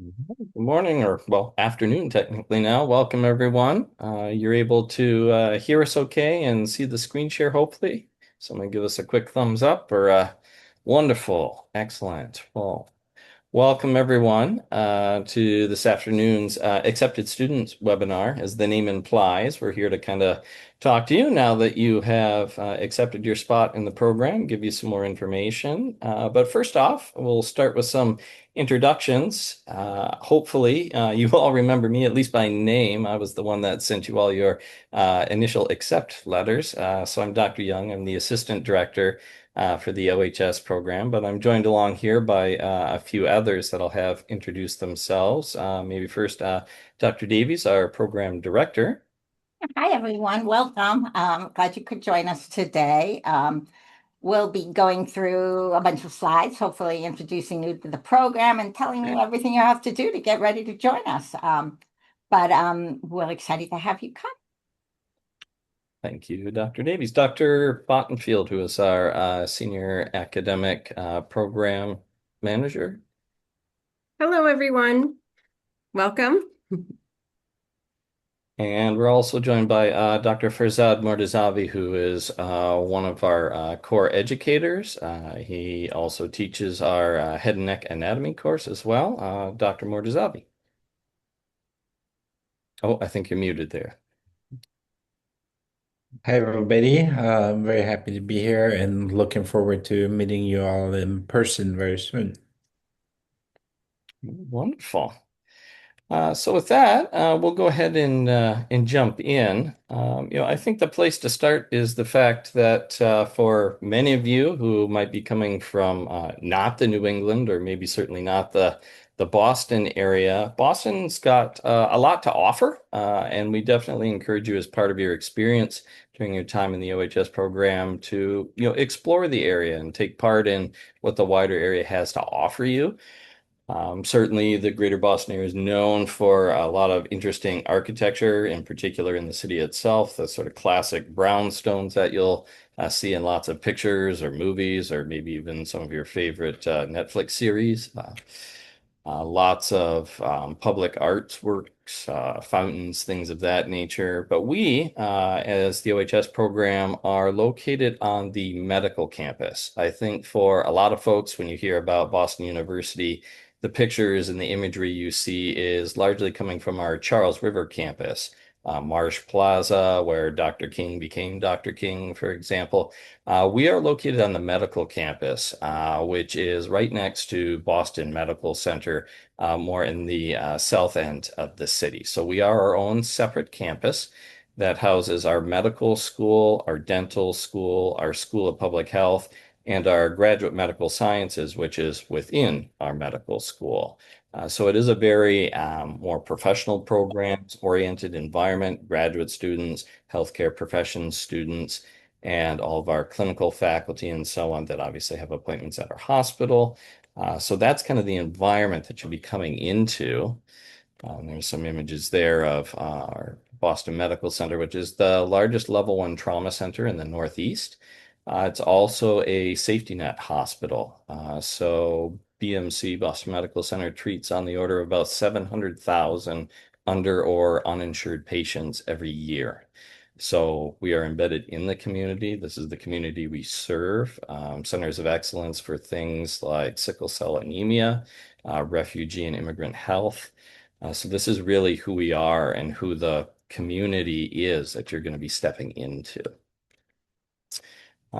Good morning, or well, afternoon technically now. Welcome everyone. You're able to hear us okay and see the screen share, hopefully. Someone give us a quick thumbs up or wonderful, excellent. Well, welcome everyone to this afternoon's Accepted Students webinar. As the name implies, we're here to kind of talk to you now that you have accepted your spot in the program, give you some more information. But first off, we'll start with some introductions. Hopefully, you all remember me, at least by name. I was the one that sent you all your initial accept letters. So I'm Dr. Young. I'm the Assistant Director for the OHS program, but I'm joined along here by a few others that'll have introduced themselves. Maybe first, Dr. Davies, our program director. Hi, everyone. Welcome. Glad you could join us today. We'll be going through a bunch of slides, hopefully introducing you to the program and telling you everything you have to do to get ready to join us. But we're excited to have you come. Thank you, Dr. Davies. Dr. Bottenfield, who is our senior academic program manager. Hello, everyone. Welcome. And we're also joined by Dr. Farzad Mortazavi, who is one of our core educators. He also teaches our head and neck anatomy course as well. Dr. Mortazavi. Oh, I think you're muted there. Hi, everybody. I'm very happy to be here and looking forward to meeting you all in person very soon. Wonderful. So with that, we'll go ahead and jump in. I think the place to start is the fact that for many of you who might be coming from not the New England or maybe certainly not the Boston area, Boston's got a lot to offer, and we definitely encourage you as part of your experience during your time in the OHS program to explore the area and take part in what the wider area has to offer you. Certainly, the greater Boston area is known for a lot of interesting architecture, in particular in the city itself, the sort of classic brownstones that you'll see in lots of pictures or movies, or maybe even some of your favorite Netflix series. Lots of public arts works, fountains, things of that nature. But we, as the OHS program, are located on the medical campus. I think for a lot of folks, when you hear about Boston University, the pictures and the imagery you see is largely coming from our Charles River campus, Marsh Plaza, where Dr. King became Dr. King, for example. We are located on the medical campus, which is right next to Boston Medical Center, more in the south end of the city. So we are our own separate campus that houses our medical school, our dental school, our School of Public Health, and our graduate medical sciences, which is within our medical school. So it is a very more professional programs oriented environment, graduate students, healthcare professions students, and all of our clinical faculty and so on that obviously have appointments at our hospital. So that's kind of the environment that you'll be coming into. There's some images there of our Boston Medical Center, which is the largest level one trauma center in the Northeast. It's also a safety net hospital. So BMC, Boston Medical Center, treats on the order of about 700,000 under or uninsured patients every year. So we are embedded in the community. This is the community we serve. Centers of excellence for things like sickle cell anemia, refugee and immigrant health. So this is really who we are and who the community is that you're going to be stepping into.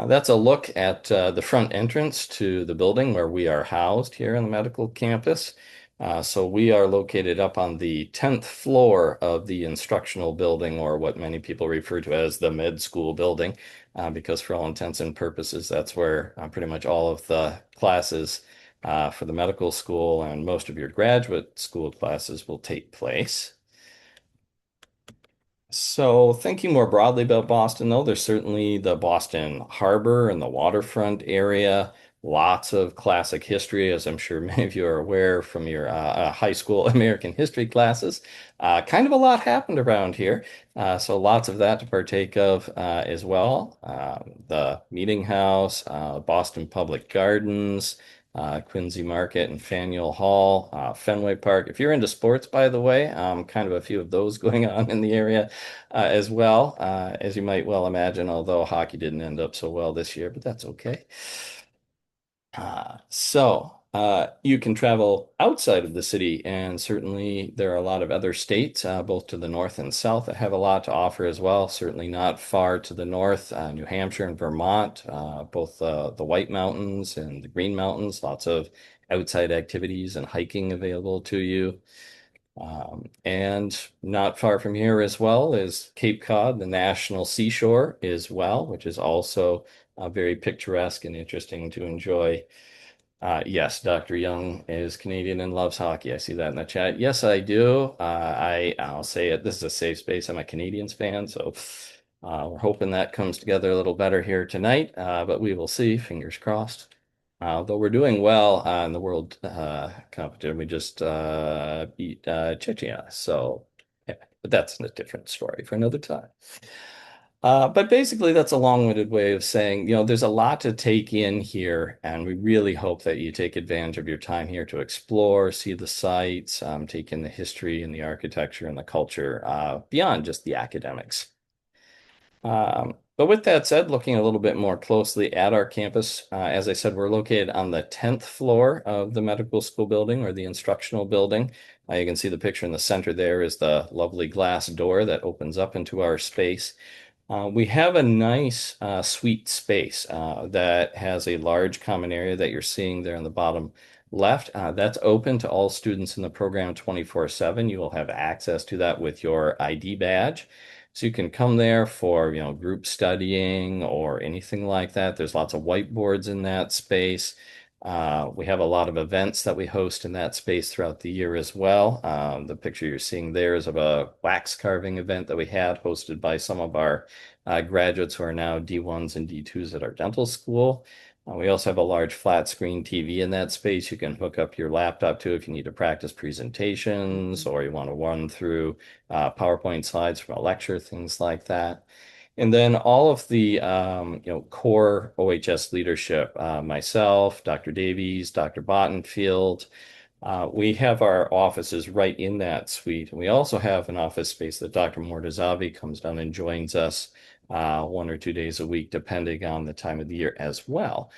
That's a look at the front entrance to the building where we are housed here on the medical campus. So we are located up on the 10th floor of the instructional building, or what many people refer to as the med school building, because for all intents and purposes, that's where pretty much all of the classes for the medical school and most of your graduate school classes will take place. So, thinking more broadly about Boston, though, there's certainly the Boston Harbor and the waterfront area. Lots of classic history, as I'm sure many of you are aware from your high school American history classes. Kind of a lot happened around here, so lots of that to partake of as well. The Meeting House, Boston Public Gardens, Quincy Market and Faneuil Hall, Fenway Park. If you're into sports, by the way, kind of a few of those going on in the area as well, as you might well imagine, although hockey didn't end up so well this year, but that's okay. You can travel outside of the city, and certainly there are a lot of other states, both to the north and south, that have a lot to offer as well. Certainly not far to the north, New Hampshire and Vermont, both the White Mountains and the Green Mountains, lots of outside activities and hiking available to you. And not far from here as well is Cape Cod, the national seashore as well, which is also very picturesque and interesting to enjoy. Yes, Dr. Young is Canadian and loves hockey. I see that in the chat. Yes, I do. I'll say it. This is a safe space. I'm a Canadiens fan, so we're hoping that comes together a little better here tonight. But we will see. Fingers crossed. Though we're doing well in the World competition, we just beat Czechia. So, yeah, but that's a different story for another time. But basically, that's a long-winded way of saying, there's a lot to take in here, and we really hope that you take advantage of your time here to explore, see the sights, take in the history and the architecture and the culture beyond just the academics. But with that said, looking a little bit more closely at our campus, as I said, we're located on the 10th floor of the medical school building or the instructional building. You can see the picture in the center there is the lovely glass door that opens up into our space. We have a nice suite space that has a large common area that you're seeing there in the bottom left. That's open to all students in the program 24/7. You will have access to that with your ID badge. So you can come there for, group studying or anything like that. There's lots of whiteboards in that space. We have a lot of events that we host in that space throughout the year as well. The picture you're seeing there is of a wax carving event that we had hosted by some of our graduates who are now D1s and D2s at our dental school. We also have a large flat screen TV in that space you can hook up your laptop to if you need to practice presentations or you want to run through PowerPoint slides from a lecture, things like that. And then all of the core OHS leadership, myself, Dr. Davies, Dr. Bottenfield, we have our offices right in that suite. And we also have an office space that Dr. Mortazavi comes down and joins us 1 or 2 days a week, depending on the time of the year as well.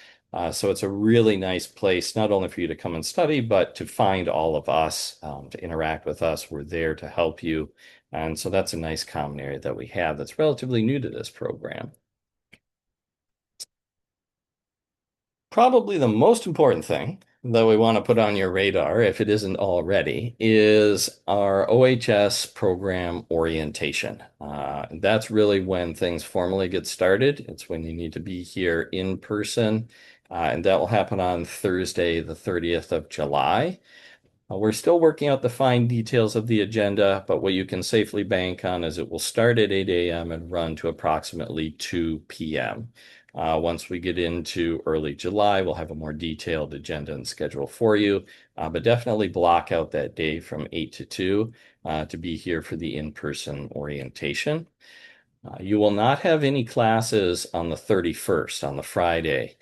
So it's a really nice place, not only for you to come and study, but to find all of us, to interact with us. We're there to help you. And so that's a nice common area that we have that's relatively new to this program. Probably the most important thing that we want to put on your radar, if it isn't already, is our OHS program orientation. That's really when things formally get started. It's when you need to be here in person, and that will happen on Thursday, the 30th of July. We're still working out the fine details of the agenda, but what you can safely bank on is it will start at 8 a.m. and run to approximately 2 p.m. Once we get into early July, we'll have a more detailed agenda and schedule for you, but definitely block out that day from 8 to 2 to be here for the in-person orientation. You will not have any classes on the 31st, on the Friday.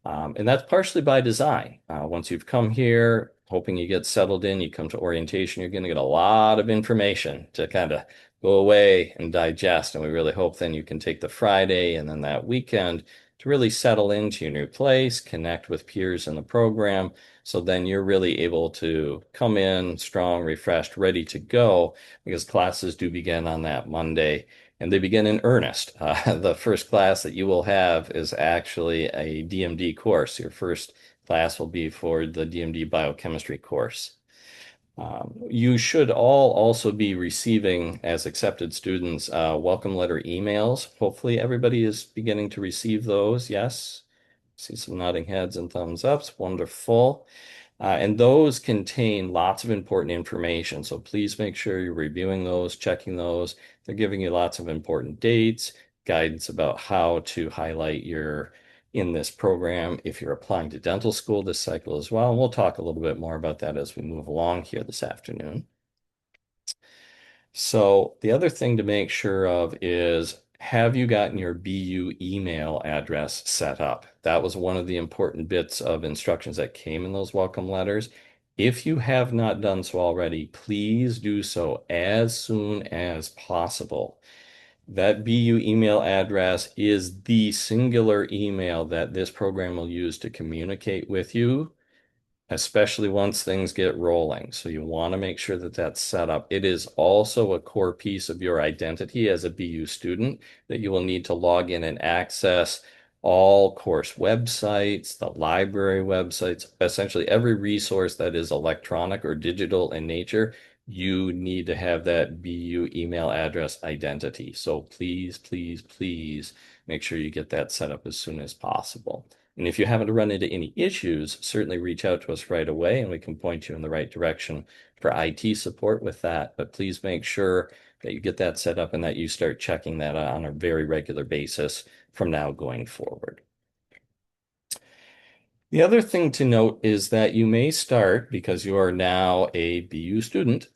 And that's partially by design. Once you've come here, hoping you get settled in, you come to orientation, you're going to get a lot of information to kind of go away and digest. And we really hope then you can take the Friday and then that weekend to really settle into your new place, connect with peers in the program. So then you're really able to come in strong, refreshed, ready to go because classes do begin on that Monday. And they begin in earnest. The first class that you will have is actually a DMD course. Your first class will be for the DMD biochemistry course. You should all also be receiving, as accepted students, welcome letter emails. Hopefully everybody is beginning to receive those. Yes. See some nodding heads and thumbs ups. Wonderful. And those contain lots of important information. So please make sure you're reviewing those, checking those. They're giving you lots of important dates, guidance about how to highlight your in this program if you're applying to dental school this cycle as well. And we'll talk a little bit more about that as we move along here this afternoon. So the other thing to make sure of is have you gotten your BU email address set up? That was one of the important bits of instructions that came in those welcome letters. If you have not done so already, please do so as soon as possible. That BU email address is the singular email that this program will use to communicate with you, especially once things get rolling. So you want to make sure that that's set up. It is also a core piece of your identity as a BU student that you will need to log in and access all course websites, the library websites, essentially every resource that is electronic or digital in nature. You need to have that BU email address identity. So please, please, please make sure you get that set up as soon as possible. And if you happen to run into any issues, certainly reach out to us right away and we can point you in the right direction for IT support with that. But please make sure that you get that set up and that you start checking that on a very regular basis from now going forward. The other thing to note is that you may start, because you are now a BU student,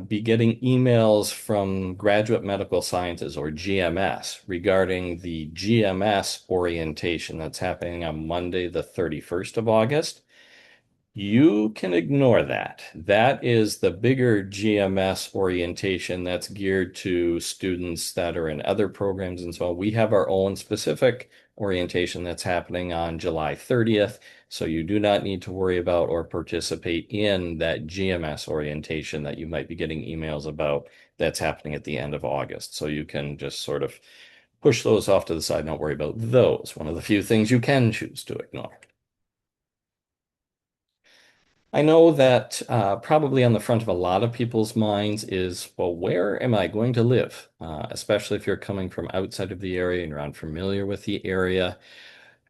be getting emails from Graduate Medical Sciences or GMS regarding the GMS orientation that's happening on Monday, the 31st of August. You can ignore that. That is the bigger GMS orientation that's geared to students that are in other programs and so on. We have our own specific orientation that's happening on July 30th, so you do not need to worry about or participate in that GMS orientation that you might be getting emails about that's happening at the end of August. So you can just sort of push those off to the side, not worry about those. One of the few things you can choose to ignore. I know that probably on the front of a lot of people's minds is, well, where am I going to live? Especially if you're coming from outside of the area and you're unfamiliar with the area.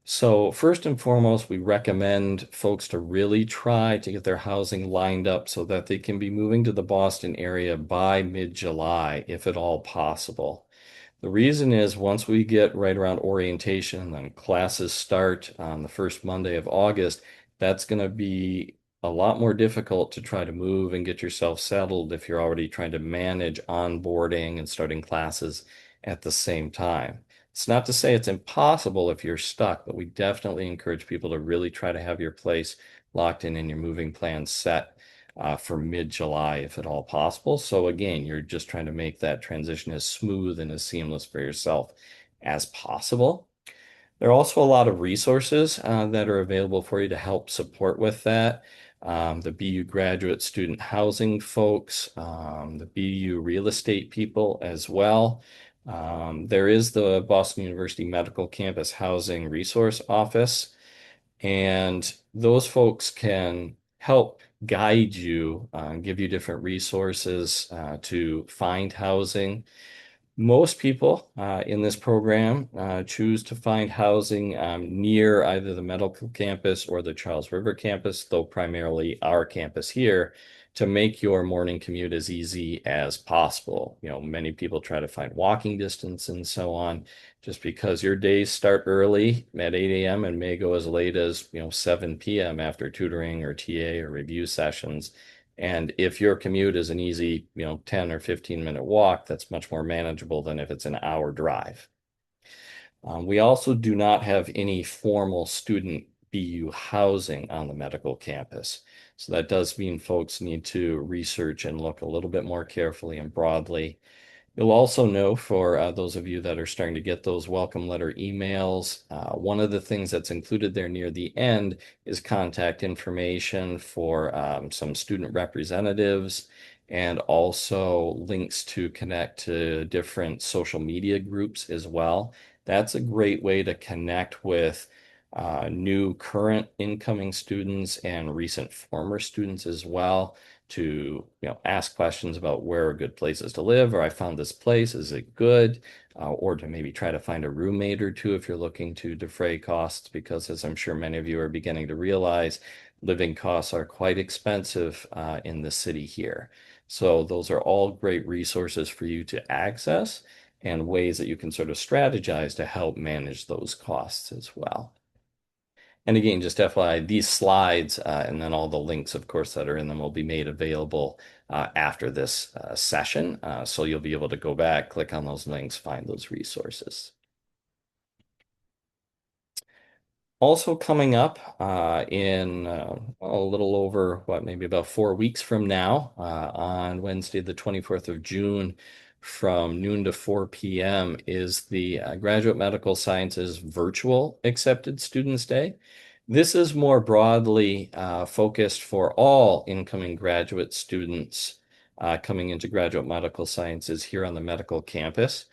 So first and foremost, we recommend folks to really try to get their housing lined up so that they can be moving to the Boston area by mid-July, if at all possible. The reason is once we get right around orientation and then classes start on the first Monday of August, that's going to be a lot more difficult to try to move and get yourself settled if you're already trying to manage onboarding and starting classes at the same time. It's not to say it's impossible if you're stuck, but we definitely encourage people to really try to have your place locked in and your moving plans set for mid-July, if at all possible. So again, you're just trying to make that transition as smooth and as seamless for yourself as possible. There are also a lot of resources that are available for you to help support with that. The BU graduate student housing folks, the BU real estate people as well. There is the Boston University Medical Campus Housing Resource Office, and those folks can help guide you, give you different resources to find housing. Most people in this program choose to find housing near either the medical campus or the Charles River campus, though primarily our campus here, to make your morning commute as easy as possible. You know, many people try to find walking distance and so on, just because your days start early at 8 a.m. and may go as late as, 7 p.m. after tutoring or TA or review sessions. And if your commute is an easy, 10 or 15-minute walk, that's much more manageable than if it's an hour drive. We also do not have any formal student BU housing on the medical campus. So that does mean folks need to research and look a little bit more carefully and broadly. You'll also know for those of you that are starting to get those welcome letter emails, one of the things that's included there near the end is contact information for some student representatives and also links to connect to different social media groups as well. That's a great way to connect with new current incoming students and recent former students as well to ask questions about where are good places to live, or I found this place, is it good? Or to maybe try to find a roommate or two if you're looking to defray costs, because as I'm sure many of you are beginning to realize, living costs are quite expensive in the city here. So those are all great resources for you to access and ways that you can sort of strategize to help manage those costs as well. And again, just FYI, these slides and then all the links, of course, that are in them will be made available after this session. So you'll be able to go back, click on those links, find those resources. Also coming up in a little over, maybe about 4 weeks from now, on Wednesday, the 24th of June, from noon to 4 p.m. is the Graduate Medical Sciences Virtual Accepted Students Day. This is more broadly focused for all incoming graduate students coming into graduate medical sciences here on the medical campus.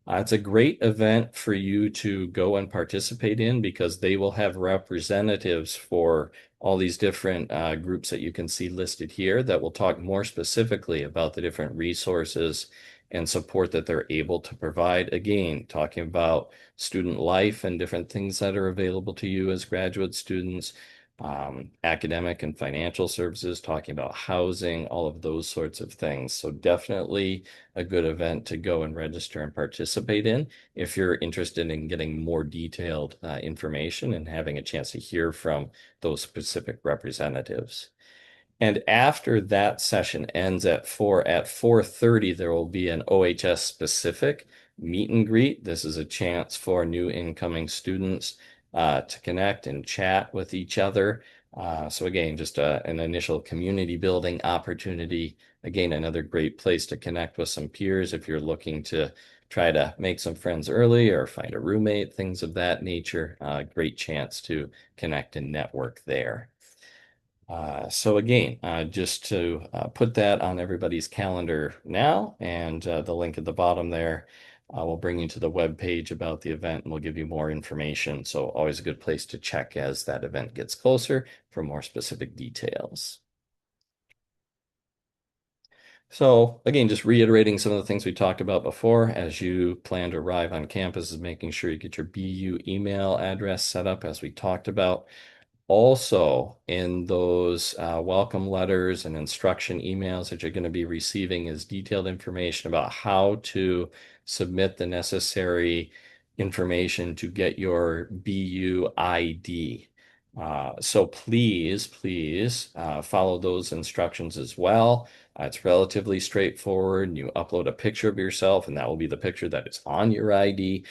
It's a great event for you to go and participate in because they will have representatives for all these different groups that you can see listed here that will talk more specifically about the different resources and support that they're able to provide. Again, talking about student life and different things that are available to you as graduate students, academic and financial services, talking about housing, all of those sorts of things. So definitely a good event to go and register and participate in if you're interested in getting more detailed information and having a chance to hear from those specific representatives. And after that session ends at 4:30, there will be an OHS specific meet and greet. This is a chance for new incoming students to connect and chat with each other. So again, just an initial community building opportunity. Again, another great place to connect with some peers if you're looking to try to make some friends early or find a roommate, things of that nature. Great chance to connect and network there. So again, just to put that on everybody's calendar now, and the link at the bottom there will bring you to the web page about the event and will give you more information. So always a good place to check as that event gets closer for more specific details. So again, just reiterating some of the things we talked about before as you plan to arrive on campus is making sure you get your BU email address set up as we talked about. Also, in those welcome letters and instruction emails that you're going to be receiving is detailed information about how to submit the necessary information to get your BU ID. So please follow those instructions as well. It's relatively straightforward. You upload a picture of yourself, and that will be the picture that is on your ID.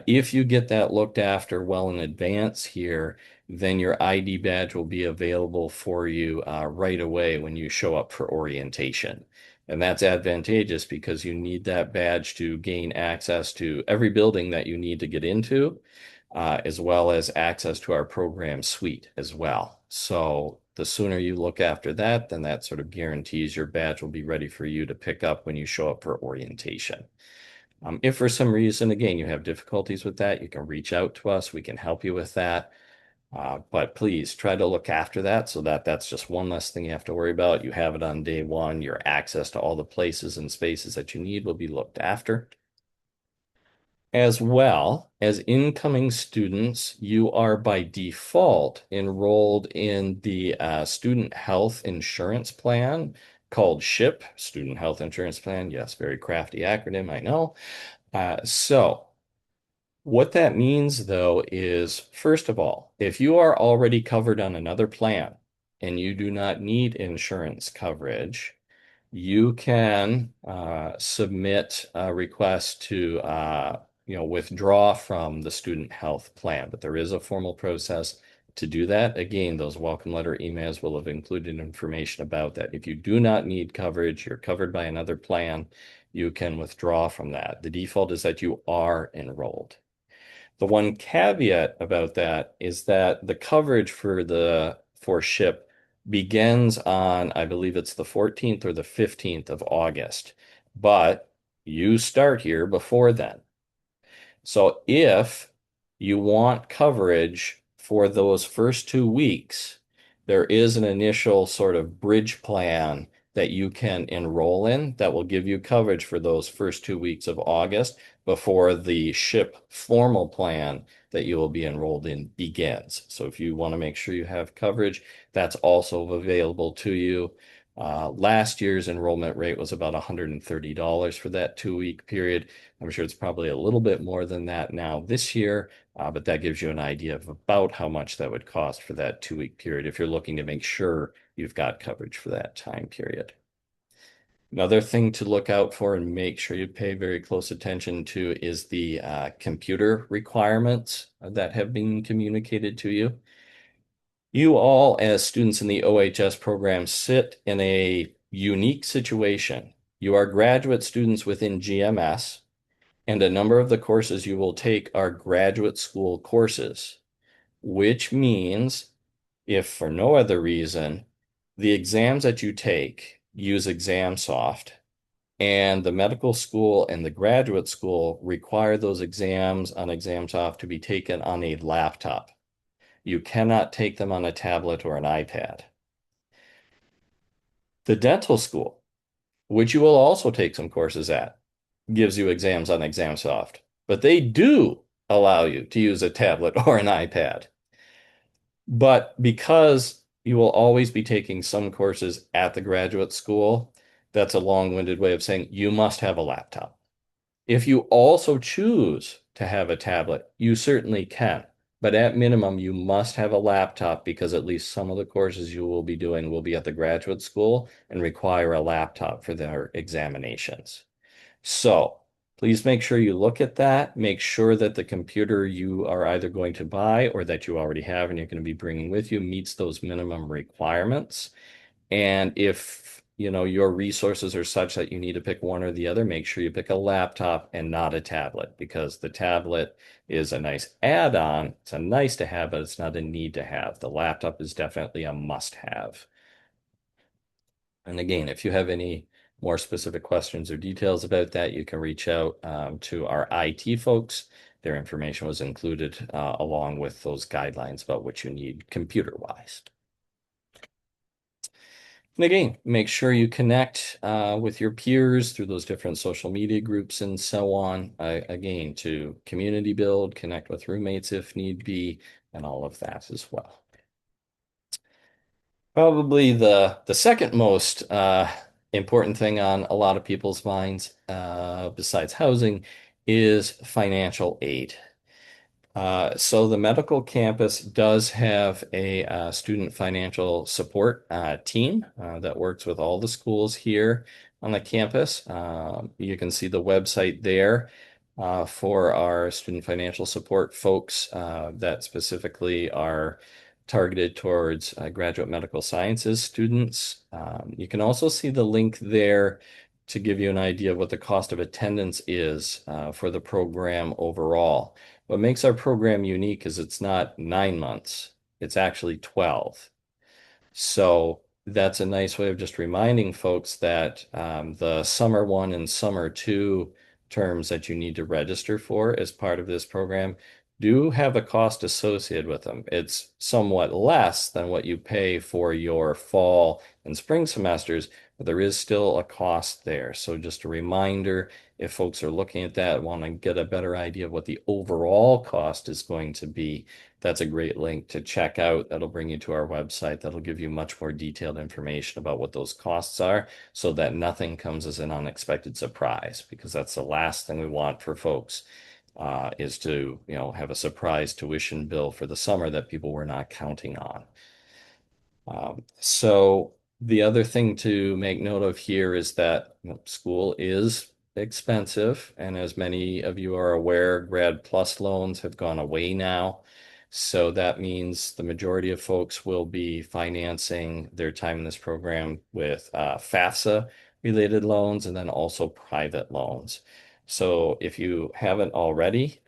If you get that looked after well in advance here, then your ID badge will be available for you right away when you show up for orientation. And that's advantageous because you need that badge to gain access to every building that you need to get into, as well as access to our program suite as well. So the sooner you look after that, then that sort of guarantees your badge will be ready for you to pick up when you show up for orientation. If for some reason, again, you have difficulties with that, you can reach out to us. We can help you with that. But please try to look after that so that that's just one less thing you have to worry about. You have it on day one. Your access to all the places and spaces that you need will be looked after. As well as incoming students, you are by default enrolled in the Student Health Insurance Plan called SHIP, Student Health Insurance Plan. Yes, very crafty acronym, I know. So what that means, though, is first of all, if you are already covered on another plan and you do not need insurance coverage, you can submit a request to withdraw from the student health plan. But there is a formal process to do that. Again, those welcome letter emails will have included information about that. If you do not need coverage, you're covered by another plan, you can withdraw from that. The default is that you are enrolled. The one caveat about that is that the coverage for SHIP begins on, I believe it's the 14th or the 15th of August, but you start here before then. So if you want coverage for those first 2 weeks, there is an initial sort of bridge plan that you can enroll in that will give you coverage for those first 2 weeks of August before the SHIP formal plan that you will be enrolled in begins. So if you want to make sure you have coverage, that's also available to you. Last year's enrollment rate was about $130 for that 2-week period. I'm sure it's probably a little bit more than that now this year, but that gives you an idea of about how much that would cost for that 2-week period if you're looking to make sure you've got coverage for that time period. Another thing to look out for and make sure you pay very close attention to is the computer requirements that have been communicated to you. You all, as students in the OHS program, sit in a unique situation. You are graduate students within GMS, and a number of the courses you will take are graduate school courses, which means, if for no other reason, the exams that you take use ExamSoft, and the medical school and the graduate school require those exams on ExamSoft to be taken on a laptop. You cannot take them on a tablet or an iPad. The dental school, which you will also take some courses at, gives you exams on ExamSoft, but they do allow you to use a tablet or an iPad. But because you will always be taking some courses at the graduate school, that's a long-winded way of saying you must have a laptop. If you also choose to have a tablet, you certainly can. But at minimum, you must have a laptop because at least some of the courses you will be doing will be at the graduate school and require a laptop for their examinations. So please make sure you look at that. Make sure that the computer you are either going to buy or that you already have and you're going to be bringing with you meets those minimum requirements. And if your resources are such that you need to pick one or the other, make sure you pick a laptop and not a tablet, because the tablet is a nice add-on. It's a nice to have, but it's not a need to have. The laptop is definitely a must-have. And again, if you have any more specific questions or details about that, you can reach out to our IT folks. Their information was included along with those guidelines about what you need computer-wise. And again, make sure you connect with your peers through those different social media groups and so on. Again, to community build, connect with roommates if need be, and all of that as well. Probably the second most important thing on a lot of people's minds, besides housing, is financial aid. So the medical campus does have a student financial support team that works with all the schools here on the campus. You can see the website there for our student financial support folks that specifically are targeted towards graduate medical sciences students. You can also see the link there to give you an idea of what the cost of attendance is for the program overall. What makes our program unique is it's not 9 months, it's actually 12. So that's a nice way of just reminding folks that the summer one and summer two terms that you need to register for as part of this program do have a cost associated with them. It's somewhat less than what you pay for your fall and spring semesters, but there is still a cost there. So just a reminder, if folks are looking at that, want to get a better idea of what the overall cost is going to be, that's a great link to check out. That'll bring you to our website. That'll give you much more detailed information about what those costs are so that nothing comes as an unexpected surprise, because that's the last thing we want for folks is to, have a surprise tuition bill for the summer that people were not counting on. So the other thing to make note of here is that school is expensive, and as many of you are aware, Grad Plus loans have gone away now. So that means the majority of folks will be financing their time in this program with FAFSA related loans and then also private loans. So if you haven't already,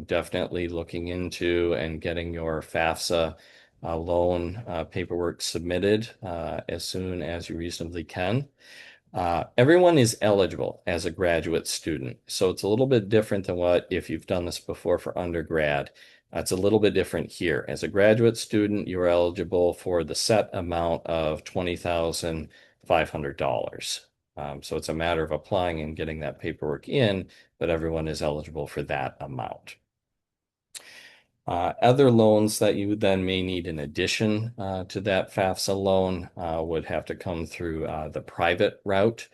definitely looking into and getting your FAFSA loan paperwork submitted as soon as you reasonably can. Everyone is eligible as a graduate student. So it's a little bit different than what if you've done this before for undergrad. It's a little bit different here. As a graduate student, you're eligible for the set amount of $20,500. So it's a matter of applying and getting that paperwork in, but everyone is eligible for that amount. Other loans that you then may need in addition to that FAFSA loan would have to come through the private route.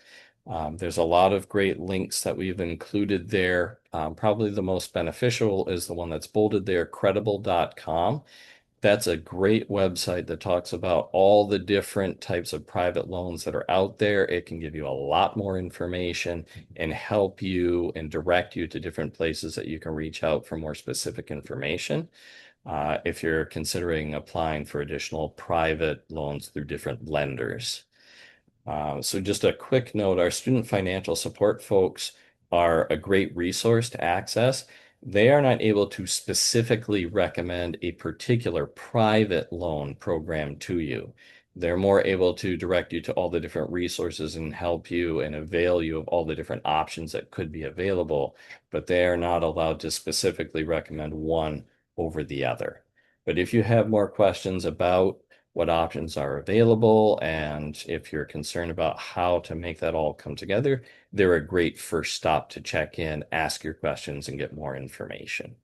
There's a lot of great links that we've included there. Probably the most beneficial is the one that's bolded there, credible.com. That's a great website that talks about all the different types of private loans that are out there. It can give you a lot more information and help you and direct you to different places that you can reach out for more specific information. If you're considering applying for additional private loans through different lenders. So just a quick note, our student financial support folks are a great resource to access. They are not able to specifically recommend a particular private loan program to you. They're more able to direct you to all the different resources and help you and avail you of all the different options that could be available, but they are not allowed to specifically recommend one over the other. But if you have more questions about what options are available, and if you're concerned about how to make that all come together, they're a great first stop to check in, ask your questions, and get more information.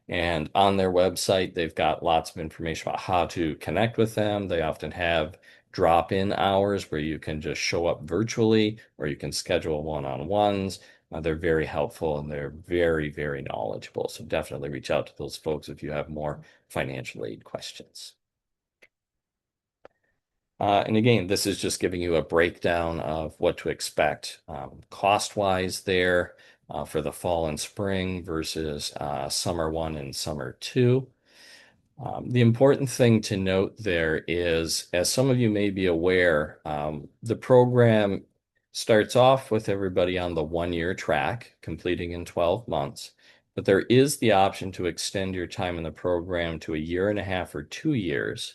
And on their website, they've got lots of information about how to connect with them. They often have drop-in hours where you can just show up virtually, or you can schedule one-on-ones. They're very helpful and they're very, very knowledgeable. So definitely reach out to those folks if you have more financial aid questions. And again, this is just giving you a breakdown of what to expect cost-wise there for the fall and spring versus summer 1 and summer 2. The important thing to note there is, as some of you may be aware, the program starts off with everybody on the 1-year track, completing in 12 months. But there is the option to extend your time in the program to a year and a half or 2 years.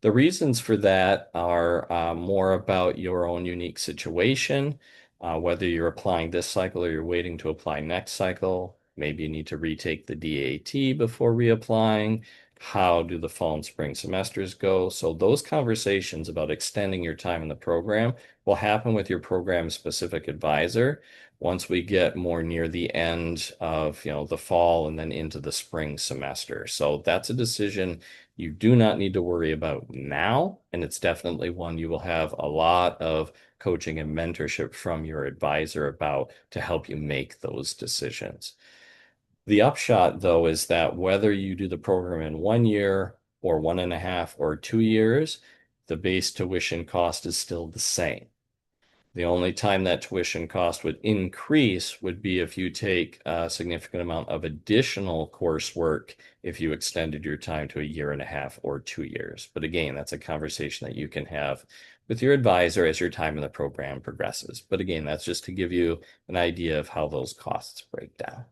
The reasons for that are more about your own unique situation, whether you're applying this cycle or you're waiting to apply next cycle. Maybe you need to retake the DAT before reapplying. How do the fall and spring semesters go? So those conversations about extending your time in the program will happen with your program specific advisor once we get more near the end of, the fall and then into the spring semester. So that's a decision you do not need to worry about now, and it's definitely one you will have a lot of coaching and mentorship from your advisor about to help you make those decisions. The upshot, though, is that whether you do the program in 1 year or 1.5 or 2 years, the base tuition cost is still the same. The only time that tuition cost would increase would be if you take a significant amount of additional coursework if you extended your time to a 1.5 or 2 years. But again, that's a conversation that you can have with your advisor as your time in the program progresses. But again, that's just to give you an idea of how those costs break down.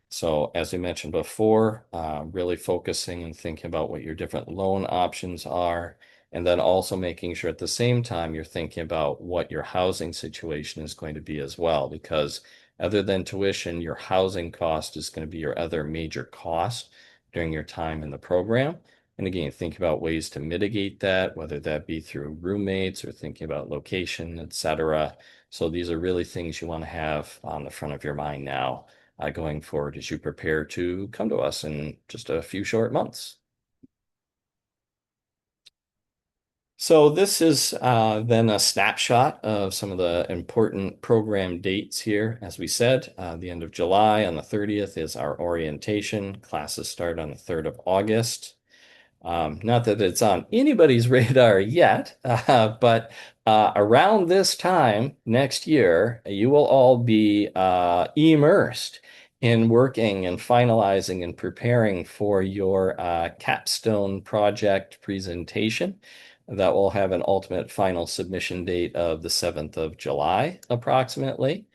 So as we mentioned before, really focusing and thinking about what your different loan options are, and then also making sure at the same time you're thinking about what your housing situation is going to be as well, because other than tuition, your housing cost is going to be your other major cost during your time in the program. And again, think about ways to mitigate that, whether that be through roommates or thinking about location, etc. So these are really things you want to have on the front of your mind now going forward as you prepare to come to us in just a few short months. So this is then a snapshot of some of the important program dates here. As we said, the end of July on the 30th is our orientation. Classes start on the 3rd of August. Not that it's on anybody's radar yet, but around this time next year, you will all be immersed in working and finalizing and preparing for your capstone project presentation. That will have an ultimate final submission date of the 7th of July, approximately.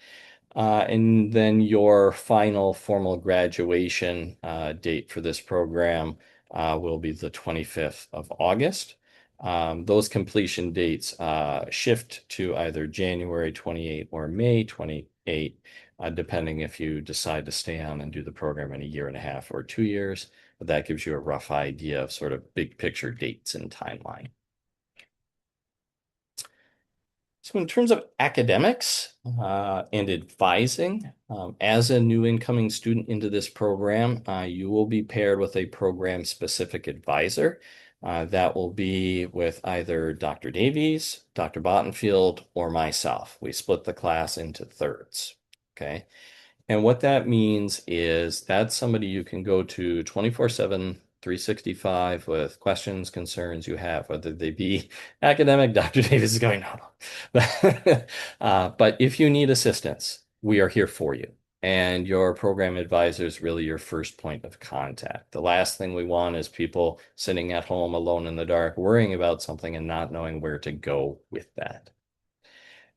And then your final formal graduation date for this program will be the 25th of August. Those completion dates shift to either January 28 or May 28, depending if you decide to stay on and do the program in a 1.5 or 2 years. But that gives you a rough idea of sort of big picture dates and timeline. So So in terms of academics and advising, as a new incoming student into this program, you will be paired with a program-specific advisor. That will be with either Dr. Davies, Dr. Bottenfield, or myself. We split the class into thirds. Okay. And what that means is that's somebody you can go to 24/7, 365 with questions, concerns you have, whether they be academic. Dr. Davis is going, no, no. But if you need assistance, we are here for you. And your program advisor is really your first point of contact. The last thing we want is people sitting at home alone in the dark, worrying about something and not knowing where to go with that.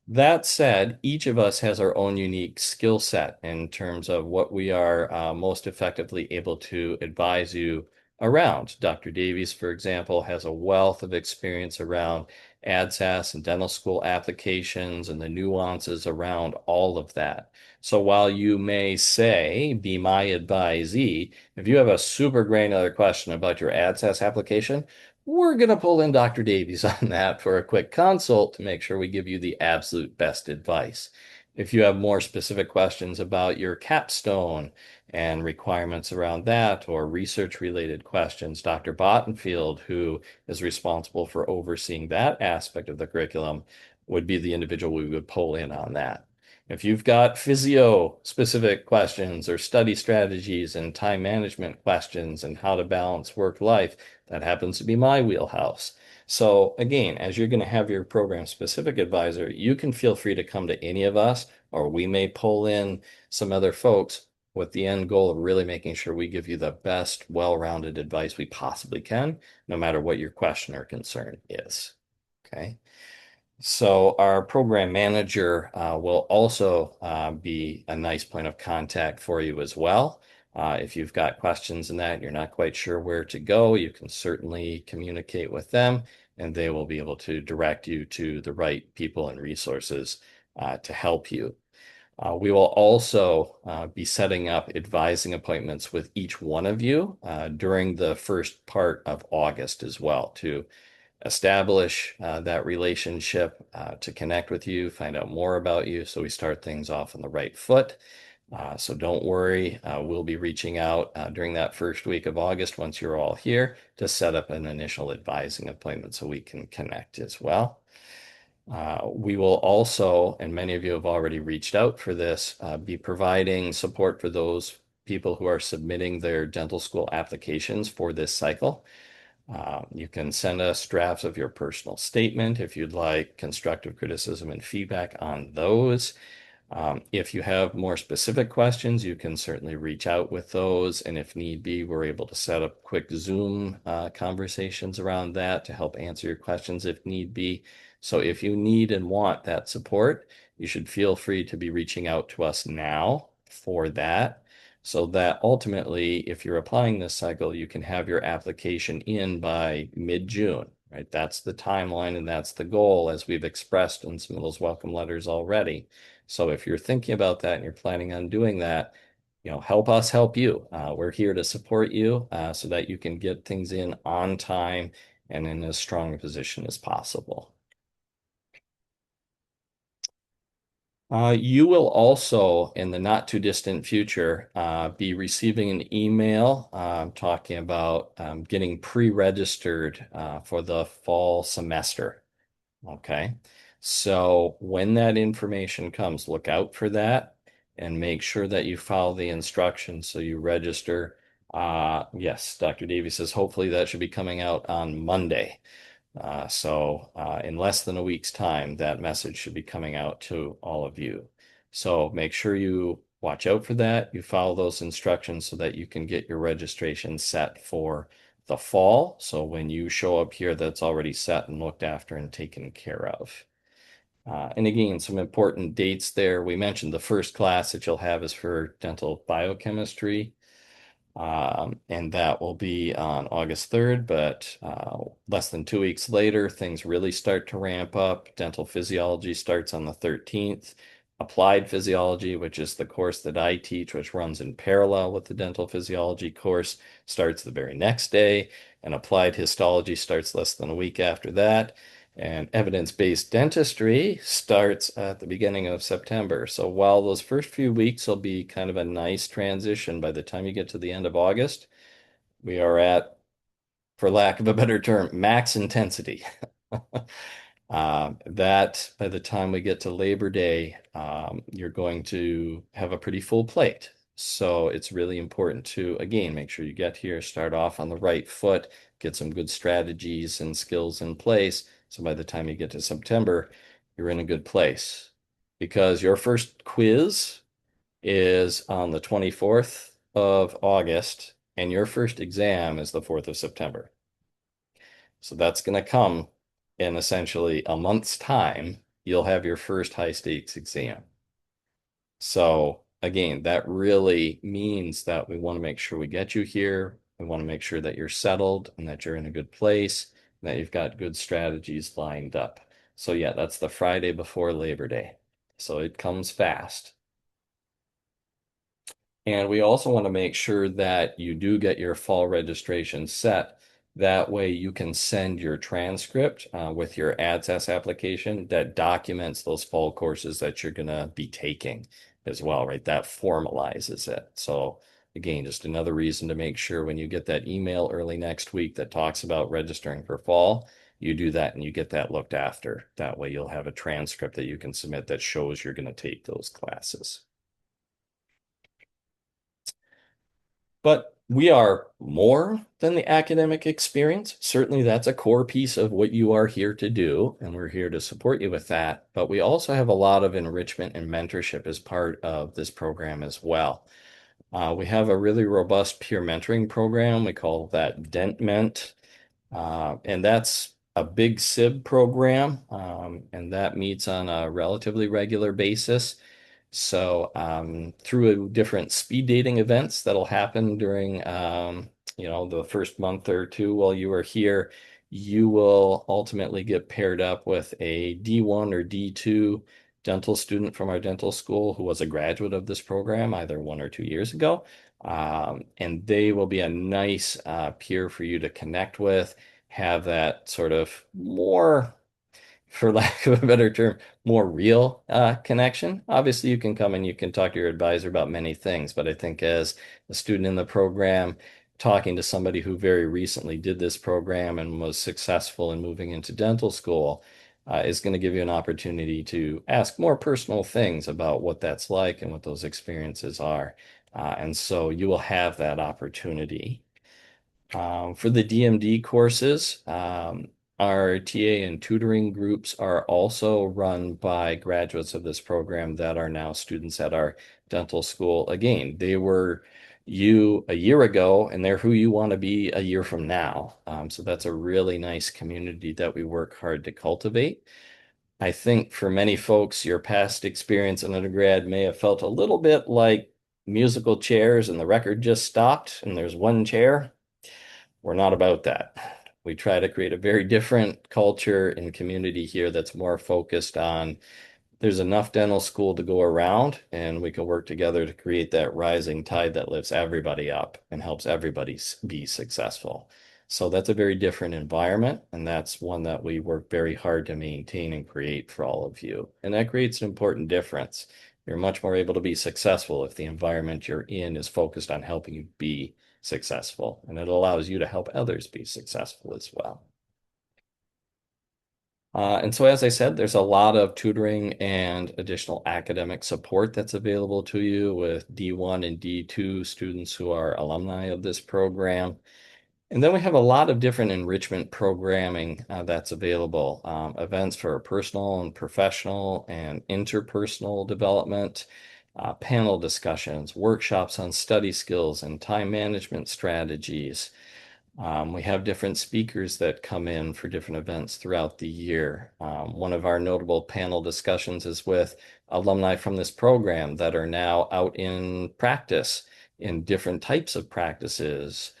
That said, each of us has our own unique skill set in terms of what we are most effectively able to advise you around. Dr. Davies, for example, has a wealth of experience around ADSAS and dental school applications and the nuances around all of that. So while you may say, be my advisee, if you have a super granular question about your ADSAS application, we're going to pull in Dr. Davies on that for a quick consult to make sure we give you the absolute best advice. If you have more specific questions about your capstone and requirements around that, or research related questions, Dr. Bottenfield, who is responsible for overseeing that aspect of the curriculum, would be the individual we would pull in on that. If you've got physio specific questions or study strategies and time management questions and how to balance work life, that happens to be my wheelhouse. So again, as you're going to have your program specific advisor, you can feel free to come to any of us, or we may pull in some other folks with the end goal of really making sure we give you the best, well-rounded advice we possibly can, no matter what your question or concern is. Okay. So our program manager will also be a nice point of contact for you as well. If you've got questions in that, you're not quite sure where to go, you can certainly communicate with them, and they will be able to direct you to the right people and resources to help you. We will also be setting up advising appointments with each one of you during the first part of August as well to establish that relationship, to connect with you, find out more about you, so we start things off on the right foot. So don't worry, we'll be reaching out during that first week of August once you're all here to set up an initial advising appointment so we can connect as well. We will also, and many of you have already reached out for this, be providing support for those people who are submitting their dental school applications for this cycle. You can send us drafts of your personal statement if you'd like constructive criticism and feedback on those. If you have more specific questions, you can certainly reach out with those. And if need be, we're able to set up quick Zoom conversations around that to help answer your questions if need be. So if you need and want that support, you should feel free to be reaching out to us now for that. So that ultimately, if you're applying this cycle, you can have your application in by mid-June, right? That's the timeline and that's the goal as we've expressed in some of those welcome letters already. So if you're thinking about that and you're planning on doing that, help us help you. We're here to support you so that you can get things in on time and in as strong a position as possible. You will also, in the not too distant future, be receiving an email talking about getting pre-registered for the fall semester. Okay. So when that information comes, look out for that and make sure that you follow the instructions so you register. Yes, Dr. Davies says hopefully that should be coming out on Monday. So in less than a week's time, that message should be coming out to all of you. So make sure you watch out for that. You follow those instructions so that you can get your registration set for the fall. So when you show up here, that's already set and looked after and taken care of. And again, some important dates there. We mentioned the first class that you'll have is for dental biochemistry. And that will be on August 3rd, but less than 2 weeks later, things really start to ramp up. Dental physiology starts on the 13th. Applied physiology, which is the course that I teach, which runs in parallel with the dental physiology course, starts the very next day. And applied histology starts less than a week after that. And evidence-based dentistry starts at the beginning of September. So while those first few weeks will be kind of a nice transition, by the time you get to the end of August, we are at, for lack of a better term, max intensity. That by the time we get to Labor Day, you're going to have a pretty full plate. So it's really important to, again, make sure you get here, start off on the right foot, get some good strategies and skills in place. So by the time you get to September, you're in a good place. Because your first quiz is on the 24th of August, and your first exam is the 4th of September. So that's going to come in essentially a month's time. You'll have your first high stakes exam. So again, that really means that we want to make sure we get you here. We want to make sure that you're settled and that you're in a good place, and that you've got good strategies lined up. So yeah, that's the Friday before Labor Day. So it comes fast. And we also want to make sure that you do get your fall registration set. That way you can send your transcript with your ADSAS application that documents those fall courses that you're going to be taking as well, right? That formalizes it. So again, just another reason to make sure when you get that email early next week that talks about registering for fall, you do that and you get that looked after. That way you'll have a transcript that you can submit that shows you're going to take those classes. But we are more than the academic experience. Certainly, that's a core piece of what you are here to do, and we're here to support you with that. But we also have a lot of enrichment and mentorship as part of this program as well. We have a really robust peer mentoring program. We call that DentMent, and that's a big SIB program, and that meets on a relatively regular basis. So through different speed dating events that'll happen during the first month or two while you are here, you will ultimately get paired up with a D1 or D2 dental student from our dental school who was a graduate of this program either 1 or 2 years ago. And they will be a nice peer for you to connect with, have that sort of more, for lack of a better term, more real connection. Obviously, you can come and you can talk to your advisor about many things, but I think as a student in the program, talking to somebody who very recently did this program and was successful in moving into dental school is going to give you an opportunity to ask more personal things about what that's like and what those experiences are. And so you will have that opportunity. For the DMD courses, our TA and tutoring groups are also run by graduates of this program that are now students at our dental school. Again, they were you a year ago, and they're who you want to be a year from now. So that's a really nice community that we work hard to cultivate. I think for many folks, your past experience in undergrad may have felt a little bit like musical chairs and the record just stopped and there's one chair. We're not about that. We try to create a very different culture and community here that's more focused on there's enough dental school to go around, and we can work together to create that rising tide that lifts everybody up and helps everybody be successful. So that's a very different environment, and that's one that we work very hard to maintain and create for all of you. And that creates an important difference. You're much more able to be successful if the environment you're in is focused on helping you be successful, and it allows you to help others be successful as well. And so, as I said, there's a lot of tutoring and additional academic support that's available to you with D1 and D2 students who are alumni of this program. And then we have a lot of different enrichment programming that's available, events for personal and professional and interpersonal development, panel discussions, workshops on study skills and time management strategies. We have different speakers that come in for different events throughout the year. One of our notable panel discussions is with alumni from this program that are now out in practice in different types of practices.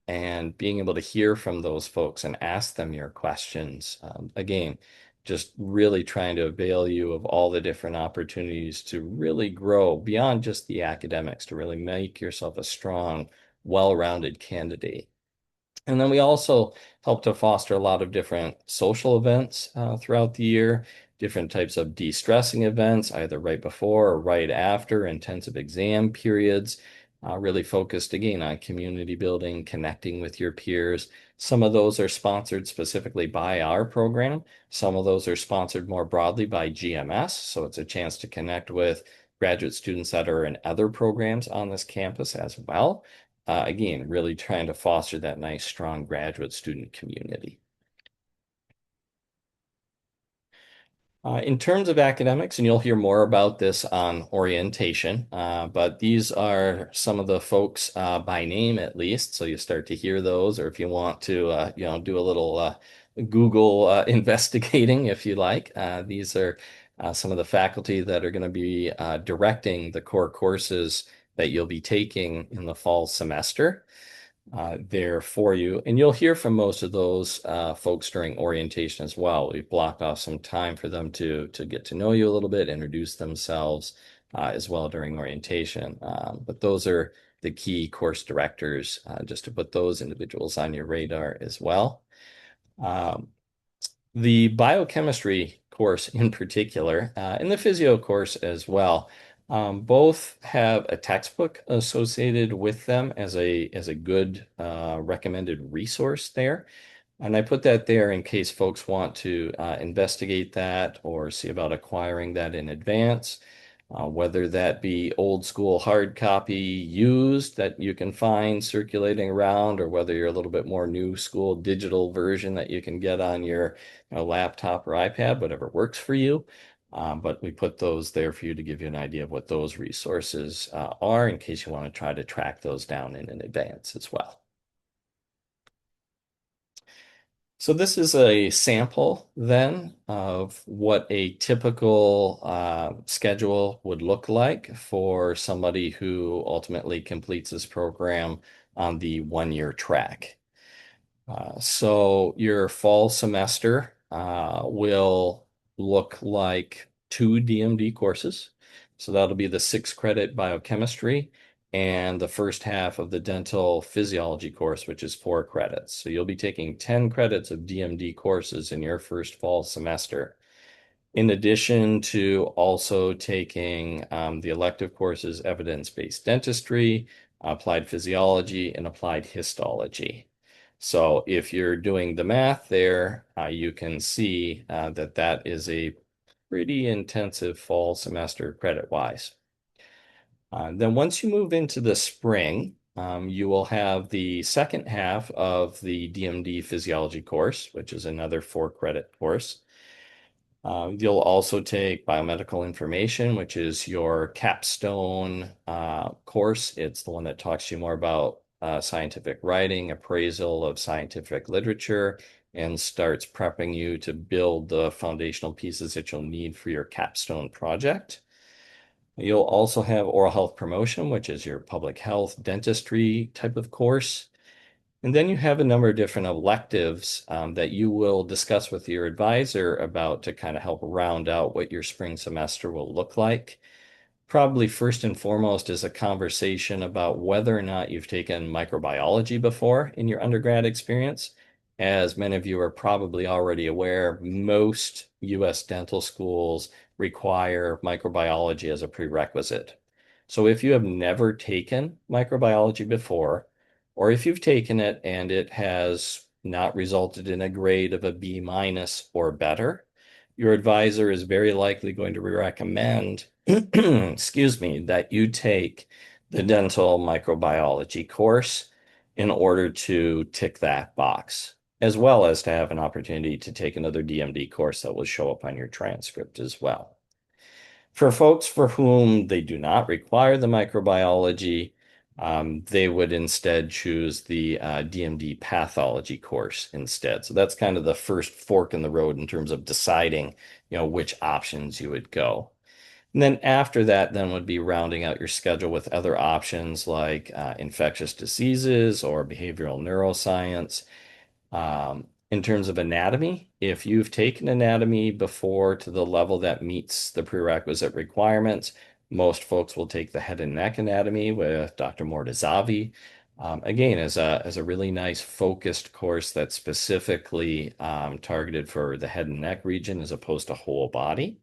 And being able to hear from those folks and ask them your questions. Again, just really trying to avail you of all the different opportunities to really grow beyond just the academics, to really make yourself a strong, well-rounded candidate. And then we also help to foster a lot of different social events throughout the year, different types of de-stressing events, either right before or right after intensive exam periods, really focused again on community building, connecting with your peers. Some of those are sponsored specifically by our program. Some of those are sponsored more broadly by GMS. So it's a chance to connect with graduate students that are in other programs on this campus as well. Again, really trying to foster that nice, strong graduate student community. In terms of academics, and you'll hear more about this on orientation, but these are some of the folks by name at least, so you start to hear those, or if you want to, do a little Google investigating, if you like. These are some of the faculty that are going to be directing the core courses that you'll be taking in the fall semester there for you. And you'll hear from most of those folks during orientation as well. We've blocked off some time for them to get to know you a little bit, introduce themselves as well during orientation. But those are the key course directors, just to put those individuals on your radar as well. Um, the biochemistry course in particular, and the physio course as well, both have a textbook associated with them as a good recommended resource there. And I put that there in case folks want to investigate that or see about acquiring that in advance, whether that be old school hard copy used that you can find circulating around, or whether you're a little bit more new school digital version that you can get on your laptop or iPad, whatever works for you. But we put those there for you to give you an idea of what those resources are in case you want to try to track those down in advance as well. So this is a sample then of what a typical schedule would look like for somebody who ultimately completes this program on the one-year track. So your fall semester will look like two DMD courses. So that'll be the 6 credit biochemistry and the first half of the dental physiology course, which is 4 credits. So you'll be taking 10 credits of DMD courses in your first fall semester. In addition to also taking the elective courses, evidence-based dentistry, applied physiology, and applied histology. So if you're doing the math there, you can see that that is a pretty intensive fall semester credit-wise. Then once you move into the spring, you will have the second half of the DMD physiology course, which is another 4 credit course. You'll also take biomedical information, which is your capstone course. It's the one that talks to you more about scientific writing, appraisal of scientific literature, and starts prepping you to build the foundational pieces that you'll need for your capstone project. You'll also have oral health promotion, which is your public health dentistry type of course. And then you have a number of different electives that you will discuss with your advisor about to kind of help round out what your spring semester will look like. Probably first and foremost is a conversation about whether or not you've taken microbiology before in your undergrad experience. As many of you are probably already aware, most U.S. dental schools require microbiology as a prerequisite. So if you have never taken microbiology before, or if you've taken it and it has not resulted in a grade of a B minus or better, your advisor is very likely going to recommend, excuse me, that you take the dental microbiology course in order to tick that box, as well as to have an opportunity to take another DMD course that will show up on your transcript as well. For folks for whom they do not require the microbiology, they would instead choose the DMD pathology course instead. So that's kind of the first fork in the road in terms of deciding, which options you would go. And then after that, then would be rounding out your schedule with other options like infectious diseases or behavioral neuroscience. In terms of anatomy, if you've taken anatomy before to the level that meets the prerequisite requirements, most folks will take the head and neck anatomy with Dr. Mortazavi. Again, as a really nice focused course that's specifically targeted for the head and neck region as opposed to whole body.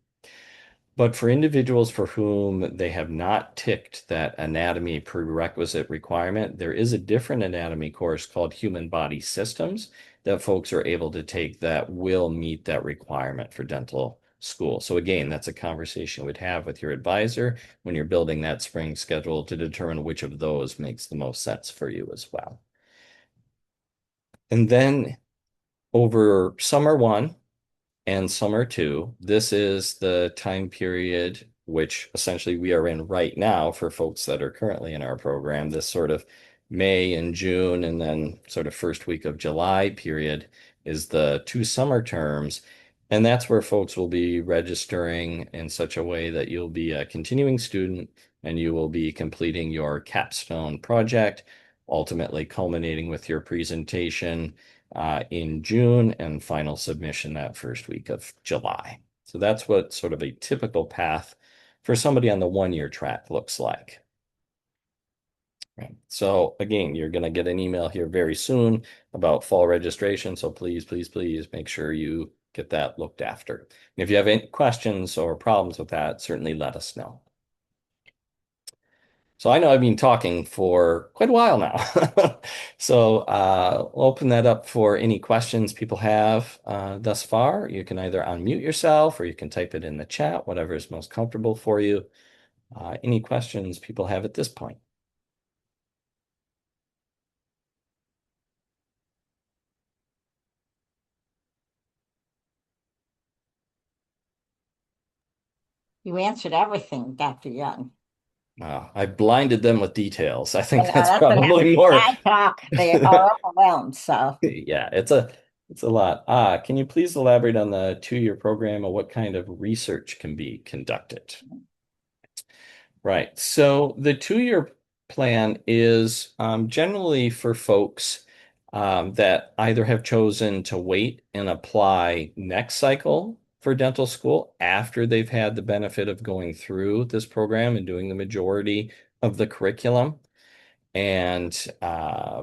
But for individuals for whom they have not ticked that anatomy prerequisite requirement, there is a different anatomy course called Human Body Systems that folks are able to take that will meet that requirement for dental school. So again, that's a conversation you would have with your advisor when you're building that spring schedule to determine which of those makes the most sense for you as well. And then over summer one, and summer two. This is the time period which essentially we are in right now for folks that are currently in our program. This sort of May and June, and then sort of first week of July period is the two summer terms. And that's where folks will be registering in such a way that you'll be a continuing student and you will be completing your capstone project, ultimately culminating with your presentation in June and final submission that first week of July. So that's what sort of a typical path for somebody on the 1-year track looks like. Right. So again, you're going to get an email here very soon about fall registration. So please, please, please make sure you get that looked after. And if you have any questions or problems with that, certainly let us know. So I know I've been talking for quite a while now. So we'll open that up for any questions people have thus far. You can either unmute yourself or you can type it in the chat, whatever is most comfortable for you. Any questions people have at this point? You answered everything, Dr. Young. I blinded them with details. I I think know that's that's what probably happens. more. I talk, they are overwhelmed. So Yeah, it's a lot. Can you please elaborate on the 2-year program and what kind of research can be conducted? Right. So the 2-year plan is generally for folks that either have chosen to wait and apply next cycle for dental school after they've had the benefit of going through this program and doing the majority of the curriculum, and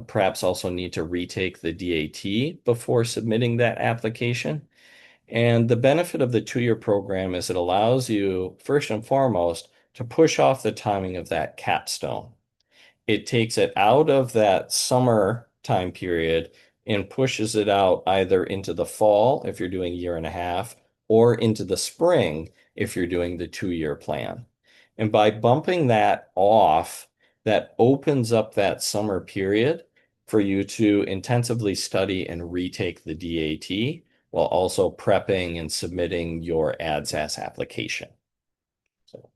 perhaps also need to retake the DAT before submitting that application. And the benefit of the 2-year program is it allows you, first and foremost, to push off the timing of that capstone. It takes it out of that summer time period and pushes it out either into the fall if you're doing a year and a half, or into the spring if you're doing the 2-year plan. And by bumping that off, that opens up that summer period for you to intensively study and retake the DAT while also prepping and submitting your ADSAS application. So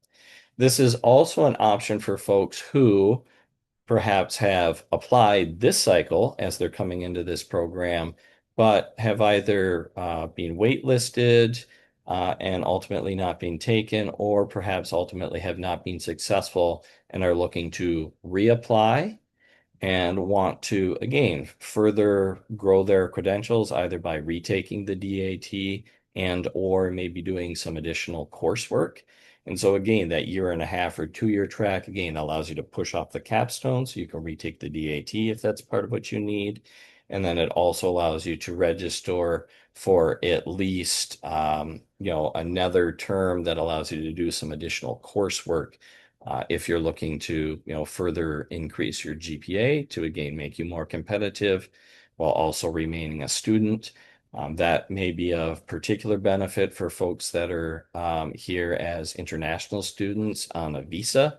this is also an option for folks who perhaps have applied this cycle as they're coming into this program, but have either been waitlisted and ultimately not being taken, or perhaps ultimately have not been successful and are looking to reapply and want to, again, further grow their credentials either by retaking the DAT and or maybe doing some additional coursework. And so again, that year and a half or 2-year track, again, allows you to push off the capstone so you can retake the DAT if that's part of what you need. And then it also allows you to register for at least, another term that allows you to do some additional coursework if you're looking to, further increase your GPA to again make you more competitive while also remaining a student. That may be of particular benefit for folks that are here as international students on a visa.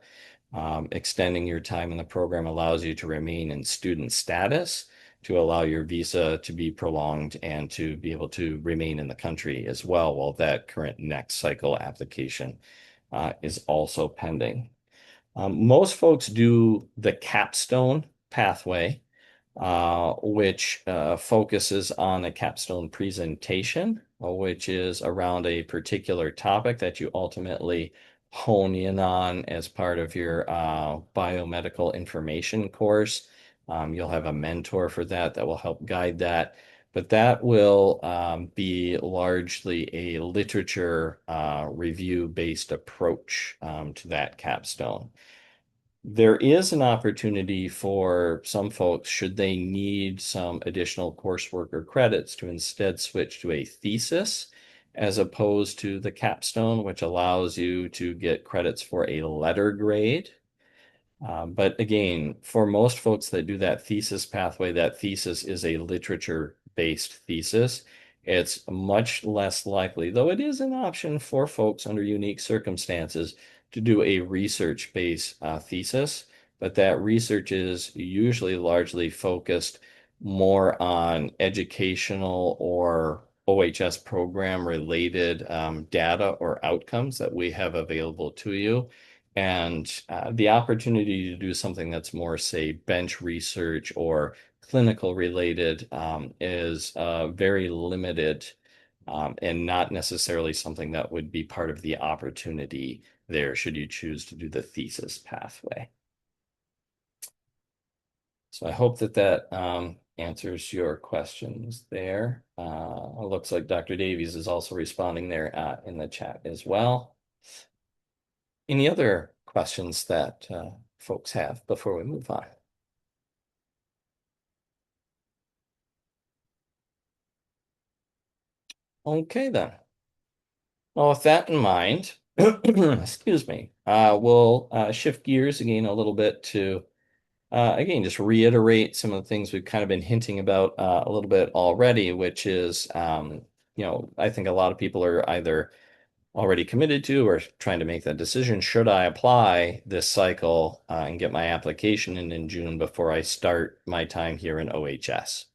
Extending your time in the program allows you to remain in student status to allow your visa to be prolonged and to be able to remain in the country as well while that current next cycle application is also pending. Most folks do the capstone pathway, which focuses on a capstone presentation, which is around a particular topic that you ultimately hone in on as part of your biomedical information course. You'll have a mentor for that will help guide that. But that will be largely a literature review-based approach to that capstone. There is an opportunity for some folks, should they need some additional coursework or credits, to instead switch to a thesis as opposed to the capstone, which allows you to get credits for a letter grade. But again, for most folks that do that thesis pathway, that thesis is a literature-based thesis. It's much less likely, though it is an option for folks under unique circumstances, to do a research-based thesis. But that research is usually largely focused more on educational or OHS program related data or outcomes that we have available to you. And the opportunity to do something that's more, say, bench research or clinical related is very limited and not necessarily something that would be part of the opportunity there, should you choose to do the thesis pathway. So I hope that that answers your questions there. It looks like Dr. Davies is also responding there in the chat as well. Any other questions that folks have before we move on? Okay, then. Well, with that in mind, excuse me, we'll shift gears again a little bit to, again, just reiterate some of the things we've kind of been hinting about a little bit already, which is, I think a lot of people are either already committed to or trying to make that decision. Should I apply this cycle and get my application in June before I start my time here in OHS?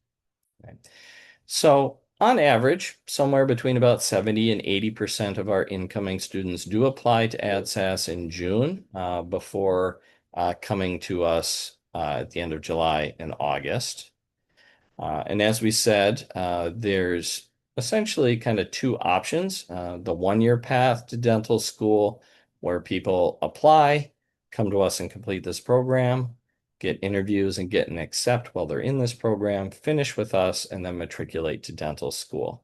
Right. So on average, somewhere between about 70 and 80% of our incoming students do apply to AdSAS in June before coming to us at the end of July and August. And as we said, there's essentially kind of two options. The one-year path to dental school, where people apply, come to us and complete this program, get interviews and get an accept while they're in this program, finish with us, and then matriculate to dental school.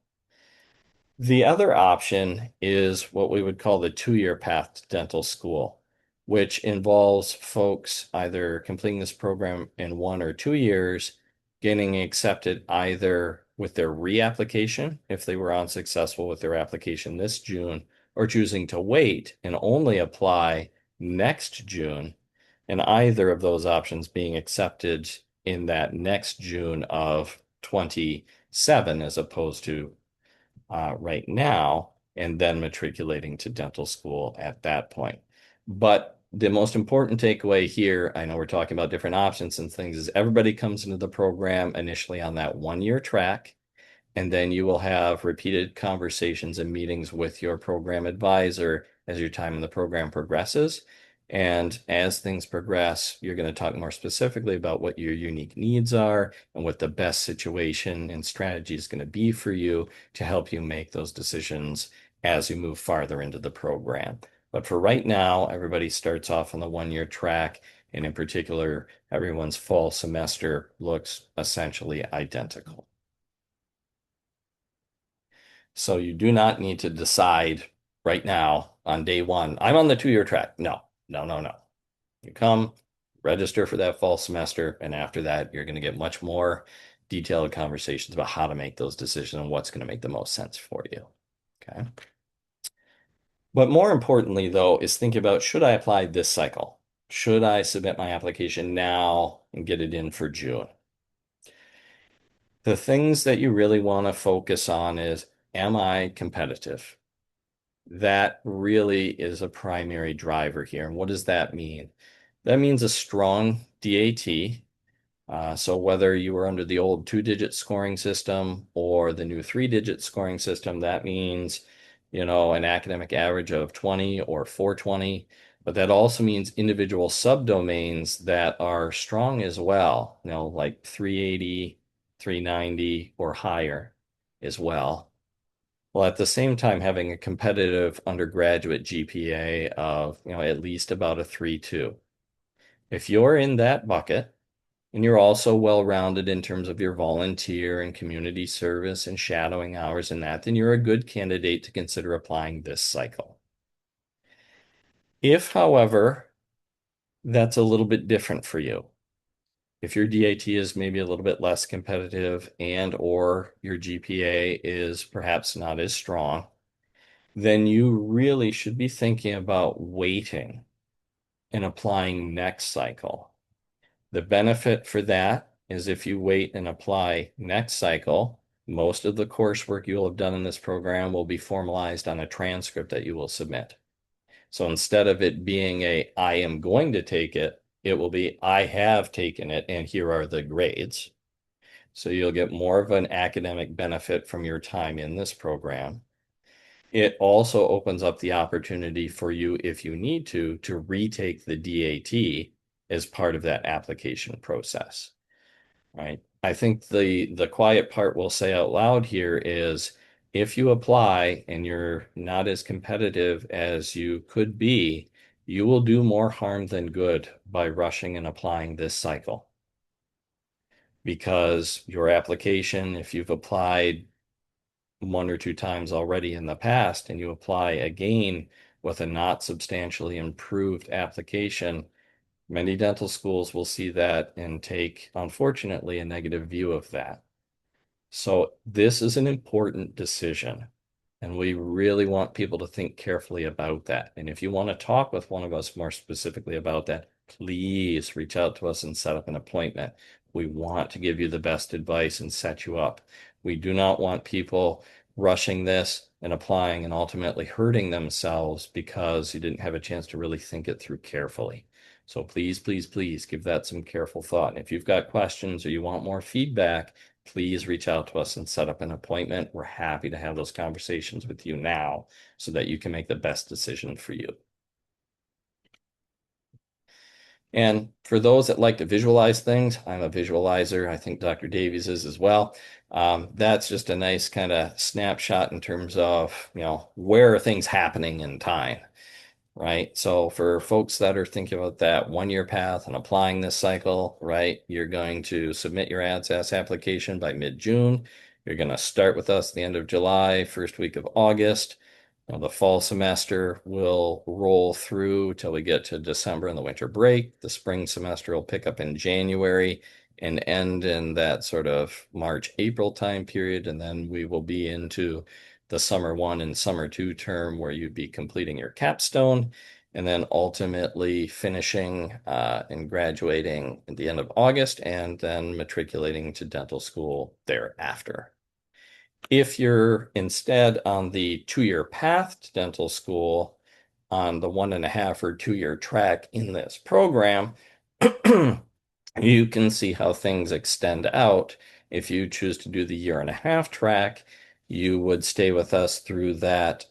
The other option is what we would call the two-year path to dental school, which involves folks either completing this program in 1 or 2 years, getting accepted either with their reapplication, if they were unsuccessful with their application this June, or choosing to wait and only apply next June, and either of those options being accepted in that next June of 27 as opposed to right now, and then matriculating to dental school at that point. But the most important takeaway here, I know we're talking about different options and things, is everybody comes into the program initially on that 1-year track, and then you will have repeated conversations and meetings with your program advisor as your time in the program progresses. And as things progress, you're going to talk more specifically about what your unique needs are and what the best situation and strategy is going to be for you to help you make those decisions as you move farther into the program. But for right now, everybody starts off on the 1-year track, and in particular, everyone's fall semester looks essentially identical. So you do not need to decide right now on day one, I'm on the 2-year track. No, no, no, no. You come, register for that fall semester, and after that, you're going to get much more detailed conversations about how to make those decisions and what's going to make the most sense for you. Okay. But more importantly, though, is think about, should I apply this cycle? Should I submit my application now and get it in for June? The things that you really want to focus on is, am I competitive? That really is a primary driver here. And what does that mean? That means a strong DAT. So whether you were under the old 2-digit scoring system or the new 3-digit scoring system, that means, an academic average of 20 or 420. But that also means individual subdomains that are strong as well, like 380, 390 or higher as well. Well, at the same time, having a competitive undergraduate GPA of, at least about a 3.2. If you're in that bucket and you're also well-rounded in terms of your volunteer and community service and shadowing hours and that, then you're a good candidate to consider applying this cycle. If, however, that's a little bit different for you. If your DAT is maybe a little bit less competitive and or your GPA is perhaps not as strong, then you really should be thinking about waiting and applying next cycle. The benefit for that is if you wait and apply next cycle, most of the coursework you'll have done in this program will be formalized on a transcript that you will submit. So instead of it being I am going to take it, it will be I have taken it and here are the grades. So you'll get more of an academic benefit from your time in this program. It also opens up the opportunity for you, if you need to retake the DAT as part of that application process, right? I think the quiet part we'll say out loud here is if you apply and you're not as competitive as you could be, you will do more harm than good by rushing and applying this cycle. Because your application, if you've applied one or two times already in the past and you apply again with a not substantially improved application, many dental schools will see that and take, unfortunately, a negative view of that. So this is an important decision, and we really want people to think carefully about that. And if you want to talk with one of us more specifically about that, please reach out to us and set up an appointment. We want to give you the best advice and set you up. We do not want people rushing this and applying and ultimately hurting themselves because you didn't have a chance to really think it through carefully. So please, please, please give that some careful thought. And if you've got questions or you want more feedback, please reach out to us and set up an appointment. We're happy to have those conversations with you now so that you can make the best decision for you. And for those that like to visualize things, I'm a visualizer. I think Dr. Davies is as well. That's just a nice kind of snapshot in terms of, where are things happening in time, right? So for folks that are thinking about that 1-year path and applying this cycle, right, you're going to submit your ADSAS application by mid-June. You're going to start with us the end of July, first week of August. The fall semester will roll through till we get to December and the winter break. The spring semester will pick up in January and end in that sort of March, April time period. And then we will be into the summer 1 and summer 2 term where you'd be completing your capstone and then ultimately finishing and graduating at the end of August and then matriculating to dental school thereafter. If you're instead on the 2-year path to dental school on the 1.5 or 2-year track in this program, you can see how things extend out. If you choose to do the 1.5-year track, you would stay with us through that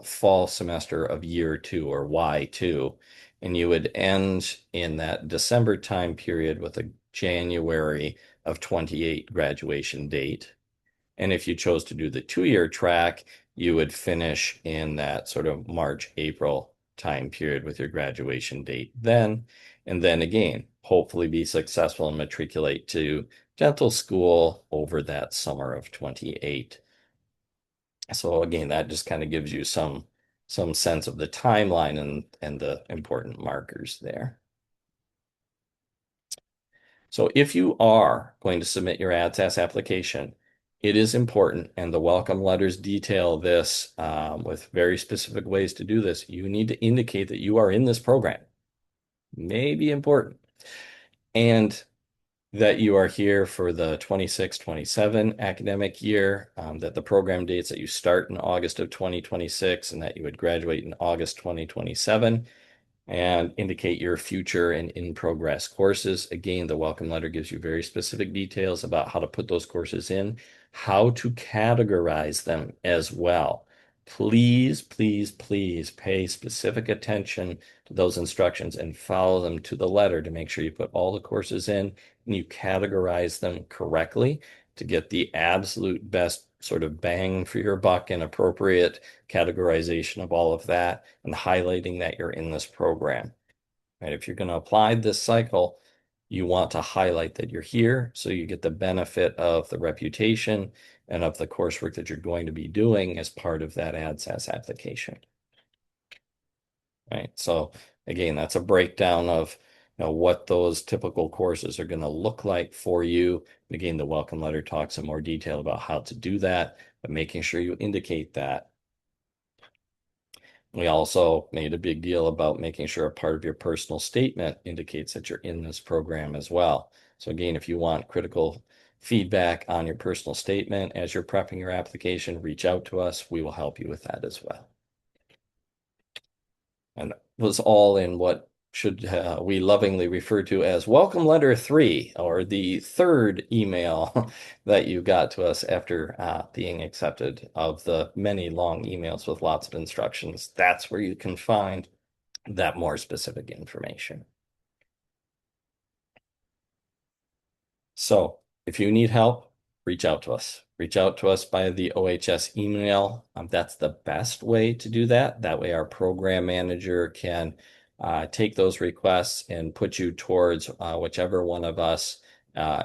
fall semester of year 2 or Y2, and you would end in that December time period with a January of 28 graduation date. And if you chose to do the 2-year track, you would finish in that sort of March, April time period with your graduation date then. And then again, hopefully be successful and matriculate to dental school over that summer of 28. So again, that just kind of gives you some sense of the timeline and the important markers there. So if you are going to submit your ADSAS application, it is important, and the welcome letters detail this with very specific ways to do this. You need to indicate that you are in this program. May be important. And that you are here for the 26-27 academic year, that the program dates that you start in August of 2026 and that you would graduate in August 2027. And indicate your future and in-progress courses. Again, the welcome letter gives you very specific details about how to put those courses in, how to categorize them as well. Please, please, please pay specific attention to those instructions and follow them to the letter to make sure you put all the courses in and you categorize them correctly to get the absolute best sort of bang for your buck and appropriate categorization of all of that and highlighting that you're in this program. Right? If you're going to apply this cycle, you want to highlight that you're here so you get the benefit of the reputation and of the coursework that you're going to be doing as part of that ADSAS application. Right? So again, that's a breakdown of what those typical courses are going to look like for you. Again, the welcome letter talks in more detail about how to do that, but making sure you indicate that. We also made a big deal about making sure a part of your personal statement indicates that you're in this program as well. So again, if you want critical feedback on your personal statement as you're prepping your application, reach out to us. We will help you with that as well. And it was all in what should we lovingly refer to as welcome letter 3, or the third email that you got to us after being accepted of the many long emails with lots of instructions. That's where you can find that more specific information. So if you need help, reach out to us. Reach out to us by the OHS email. That's the best way to do that. That way our program manager can take those requests and put you towards whichever one of us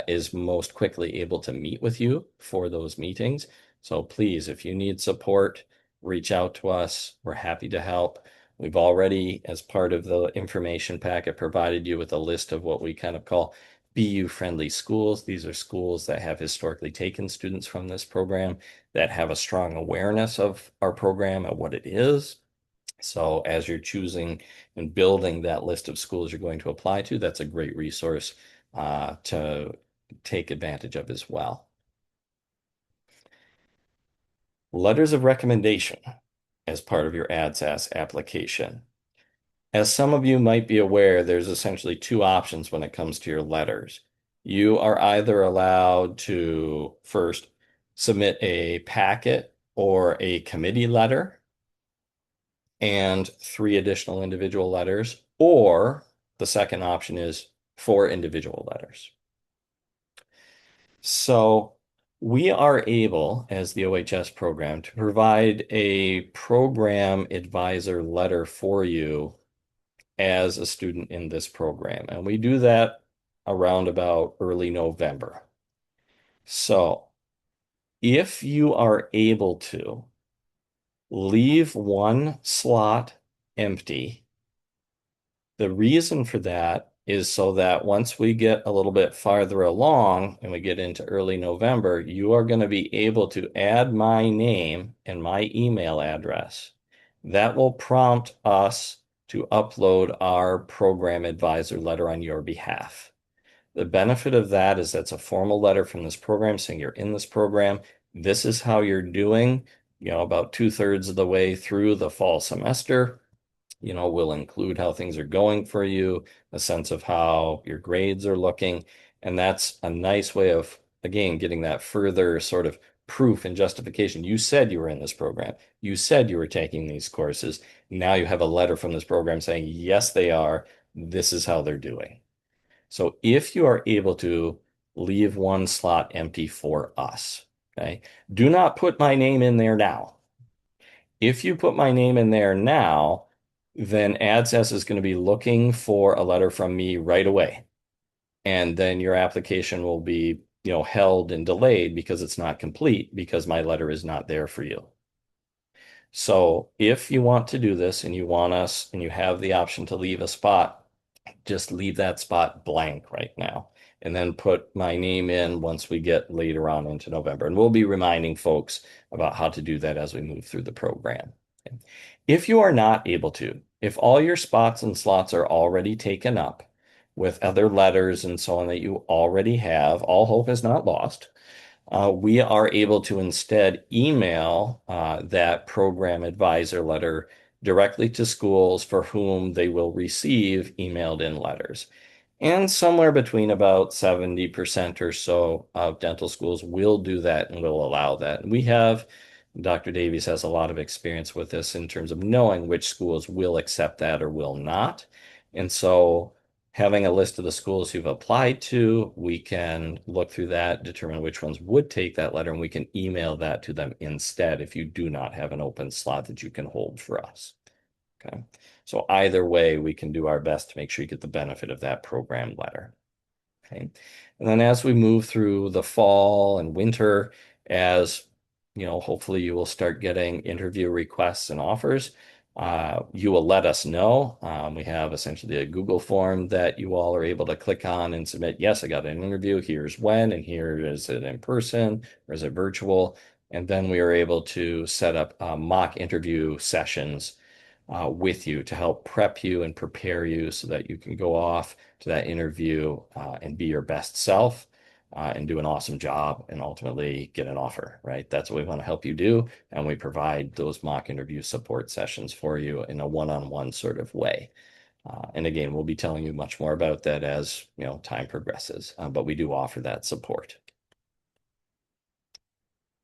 is most quickly able to meet with you for those meetings. So please, if you need support, reach out to us. We're happy to help. We've already, as part of the information packet, provided you with a list of what we kind of call BU-friendly schools. These are schools that have historically taken students from this program, that have a strong awareness of our program and what it is. So as you're choosing and building that list of schools you're going to apply to, that's a great resource to take advantage of as well. Letters of recommendation as part of your ADSAS application. As some of you might be aware, there's essentially two options when it comes to your letters. You are either allowed to first submit a packet or a committee letter and 3 additional individual letters, or the second option is 4 individual letters. So we are able, as the OHS program, to provide a program advisor letter for you as a student in this program. And we do that around about early November. So if you are able to leave one slot empty, the reason for that is so that once we get a little bit farther along and we get into early November, you are going to be able to add my name and my email address. That will prompt us to upload our program advisor letter on your behalf. The benefit of that is that's a formal letter from this program saying you're in this program. This is how you're doing, about 2/3 of the way through the fall semester. We'll include how things are going for you, a sense of how your grades are looking. And that's a nice way of, again, getting that further sort of proof and justification. You said you were in this program. You said you were taking these courses. Now you have a letter from this program saying, yes, they are. This is how they're doing. So if you are able to leave one slot empty for us, okay, do not put my name in there now. If you put my name in there now, then AdSense is going to be looking for a letter from me right away. And then your application will be, held and delayed because it's not complete, because my letter is not there for you. So if you want to do this and you want us and you have the option to leave a spot, just leave that spot blank right now. And then put my name in once we get later on into November. And we'll be reminding folks about how to do that as we move through the program. Okay. If you are not able to, if all your spots and slots are already taken up with other letters and so on that you already have, all hope is not lost. We are able to instead email that program advisor letter directly to schools for whom they will receive emailed in letters. And somewhere between about 70% or so of dental schools will do that and will allow that. And we have, Dr. Davies has a lot of experience with this in terms of knowing which schools will accept that or will not. And so having a list of the schools you've applied to, we can look through that, determine which ones would take that letter, and we can email that to them instead if you do not have an open slot that you can hold for us. Okay. So either way, we can do our best to make sure you get the benefit of that program letter. Okay. And then as we move through the fall and winter, as hopefully you will start getting interview requests and offers. You will let us know. We have essentially a Google form that you all are able to click on and submit. Yes, I got an interview. Here's when, and here is it in person or is it virtual? And then we are able to set up mock interview sessions with you to help prep you and prepare you so that you can go off to that interview and be your best self and do an awesome job and ultimately get an offer, right? That's what we want to help you do. And we provide those mock interview support sessions for you in a one-on-one sort of way. And again, we'll be telling you much more about that as time progresses, but we do offer that support.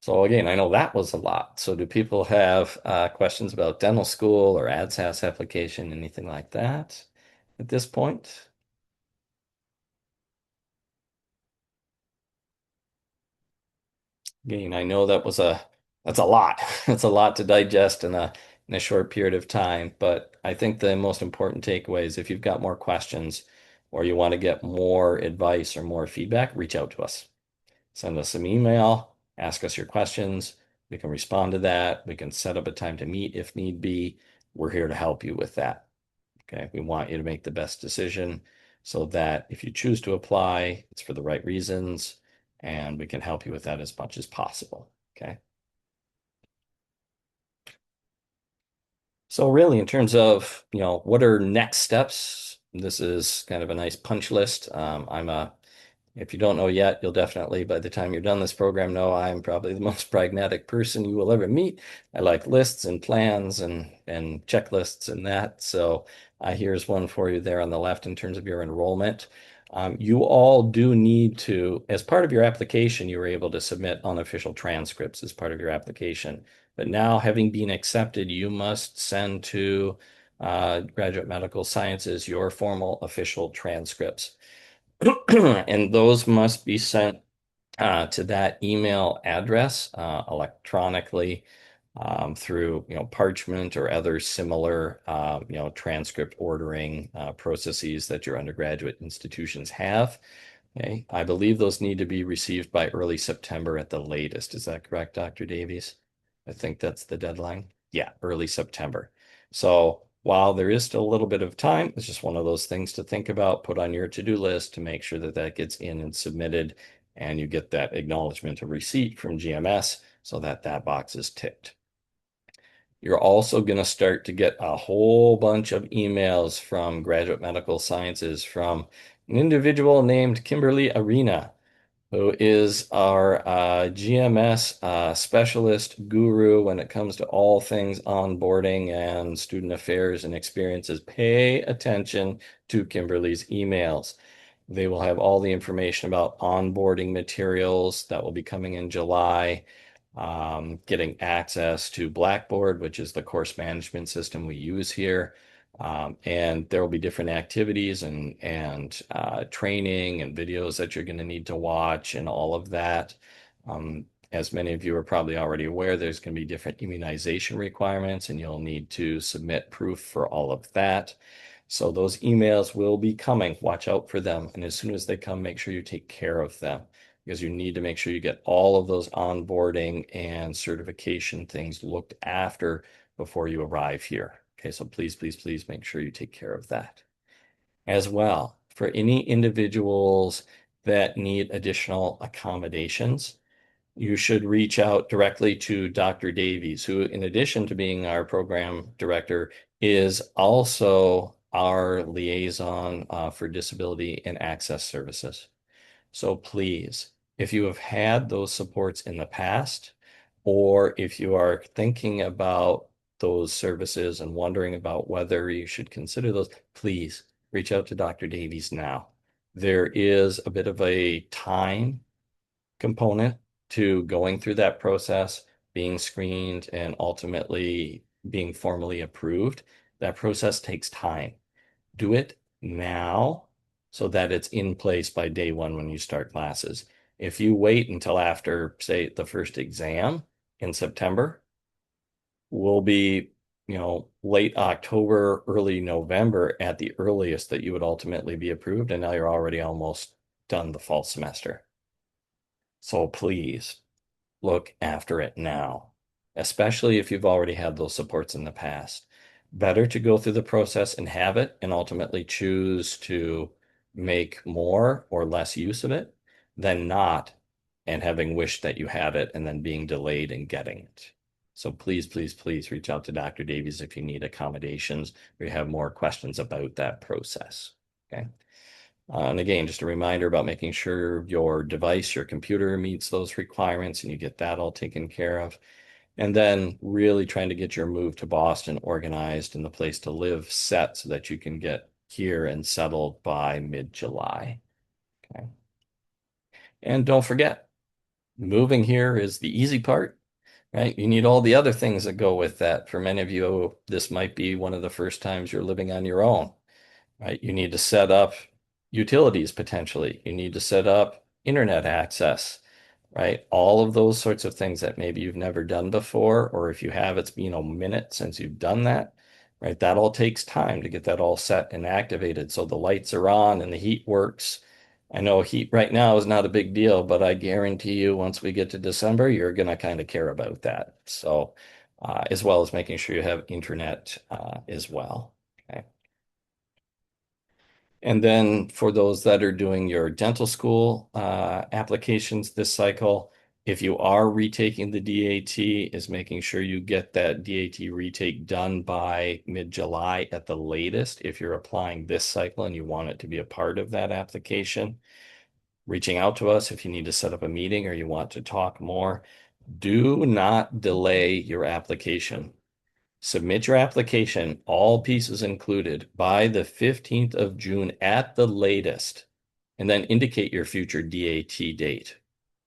So again, I know that was a lot. So do people have questions about dental school or ADSAS application, anything like that at this point? Again, I know that's a lot. That's a lot to digest in a short period of time. But I think the most important takeaway is if you've got more questions or you want to get more advice or more feedback, reach out to us. Send us an email, ask us your questions. We can respond to that. We can set up a time to meet if need be. We're here to help you with that. Okay. We want you to make the best decision so that if you choose to apply, it's for the right reasons, and we can help you with that as much as possible. Okay. So really, in terms of, what are next steps? This is kind of a nice punch list. If you don't know yet, you'll definitely, by the time you're done this program, know I'm probably the most pragmatic person you will ever meet. I like lists and plans and checklists and that. So here's one for you there on the left in terms of your enrollment. You all do need to, as part of your application, you were able to submit unofficial transcripts as part of your application. But now, having been accepted, you must send to Graduate Medical Sciences your formal official transcripts. And those must be sent to that email address electronically through parchment or other similar transcript ordering processes that your undergraduate institutions have. Okay, I believe those need to be received by early September at the latest. Is that correct, Dr. Davies? I think that's the deadline. Yeah, early September. So while there is still a little bit of time, it's just one of those things to think about, put on your to-do list to make sure that that gets in and submitted, and you get that acknowledgement of receipt from GMS so that that box is ticked. You're also going to start to get a whole bunch of emails from Graduate Medical Sciences from an individual named Kimberly Arena, who is our GMS specialist guru when it comes to all things onboarding and student affairs and experiences. Pay attention to Kimberly's emails. They will have all the information about onboarding materials that will be coming in July, getting access to Blackboard, which is the course management system we use here. And there will be different activities and training and videos that you're going to need to watch and all of that. As many of you are probably already aware, there's going to be different immunization requirements, and you'll need to submit proof for all of that. So those emails will be coming. Watch out for them. And as soon as they come, make sure you take care of them because you need to make sure you get all of those onboarding and certification things looked after before you arrive here. Okay, so please, please, please make sure you take care of that. As well, for any individuals that need additional accommodations, you should reach out directly to Dr. Davies, who, in addition to being our program director, is also our liaison for disability and access services. So please, if you have had those supports in the past, or if you are thinking about those services and wondering about whether you should consider those, please reach out to Dr. Davies now. There is a bit of a time component to going through that process, being screened, and ultimately being formally approved. That process takes time. Do it now so that it's in place by day one when you start classes. If you wait until after, say, the first exam in September, will be, late October, early November at the earliest that you would ultimately be approved. And now you're already almost done the fall semester. So please look after it now, especially if you've already had those supports in the past. Better to go through the process and have it and ultimately choose to make more or less use of it than not and having wished that you had it and then being delayed in getting it. So please, please, please reach out to Dr. Davies if you need accommodations or you have more questions about that process. Okay. And again, just a reminder about making sure your device, your computer meets those requirements and you get that all taken care of. And then really trying to get your move to Boston organized and the place to live set so that you can get here and settled by mid-July. Okay. And don't forget, moving here is the easy part, right? You need all the other things that go with that. For many of you, this might be one of the first times you're living on your own, right? You need to set up utilities potentially. You need to set up internet access, right? All of those sorts of things that maybe you've never done before, or if you have, it's been a minute since you've done that, right? That all takes time to get that all set and activated. So the lights are on and the heat works. I know heat right now is not a big deal, but I guarantee you once we get to December, you're going to kind of care about that. So, as well as making sure you have internet as well. Okay. And then for those that are doing your dental school applications this cycle, if you are retaking the DAT, is making sure you get that DAT retake done by mid-July at the latest. If you're applying this cycle and you want it to be a part of that application, reaching out to us if you need to set up a meeting or you want to talk more. Do not delay your application. Submit your application, all pieces included, by the 15th of June at the latest, and then indicate your future DAT date.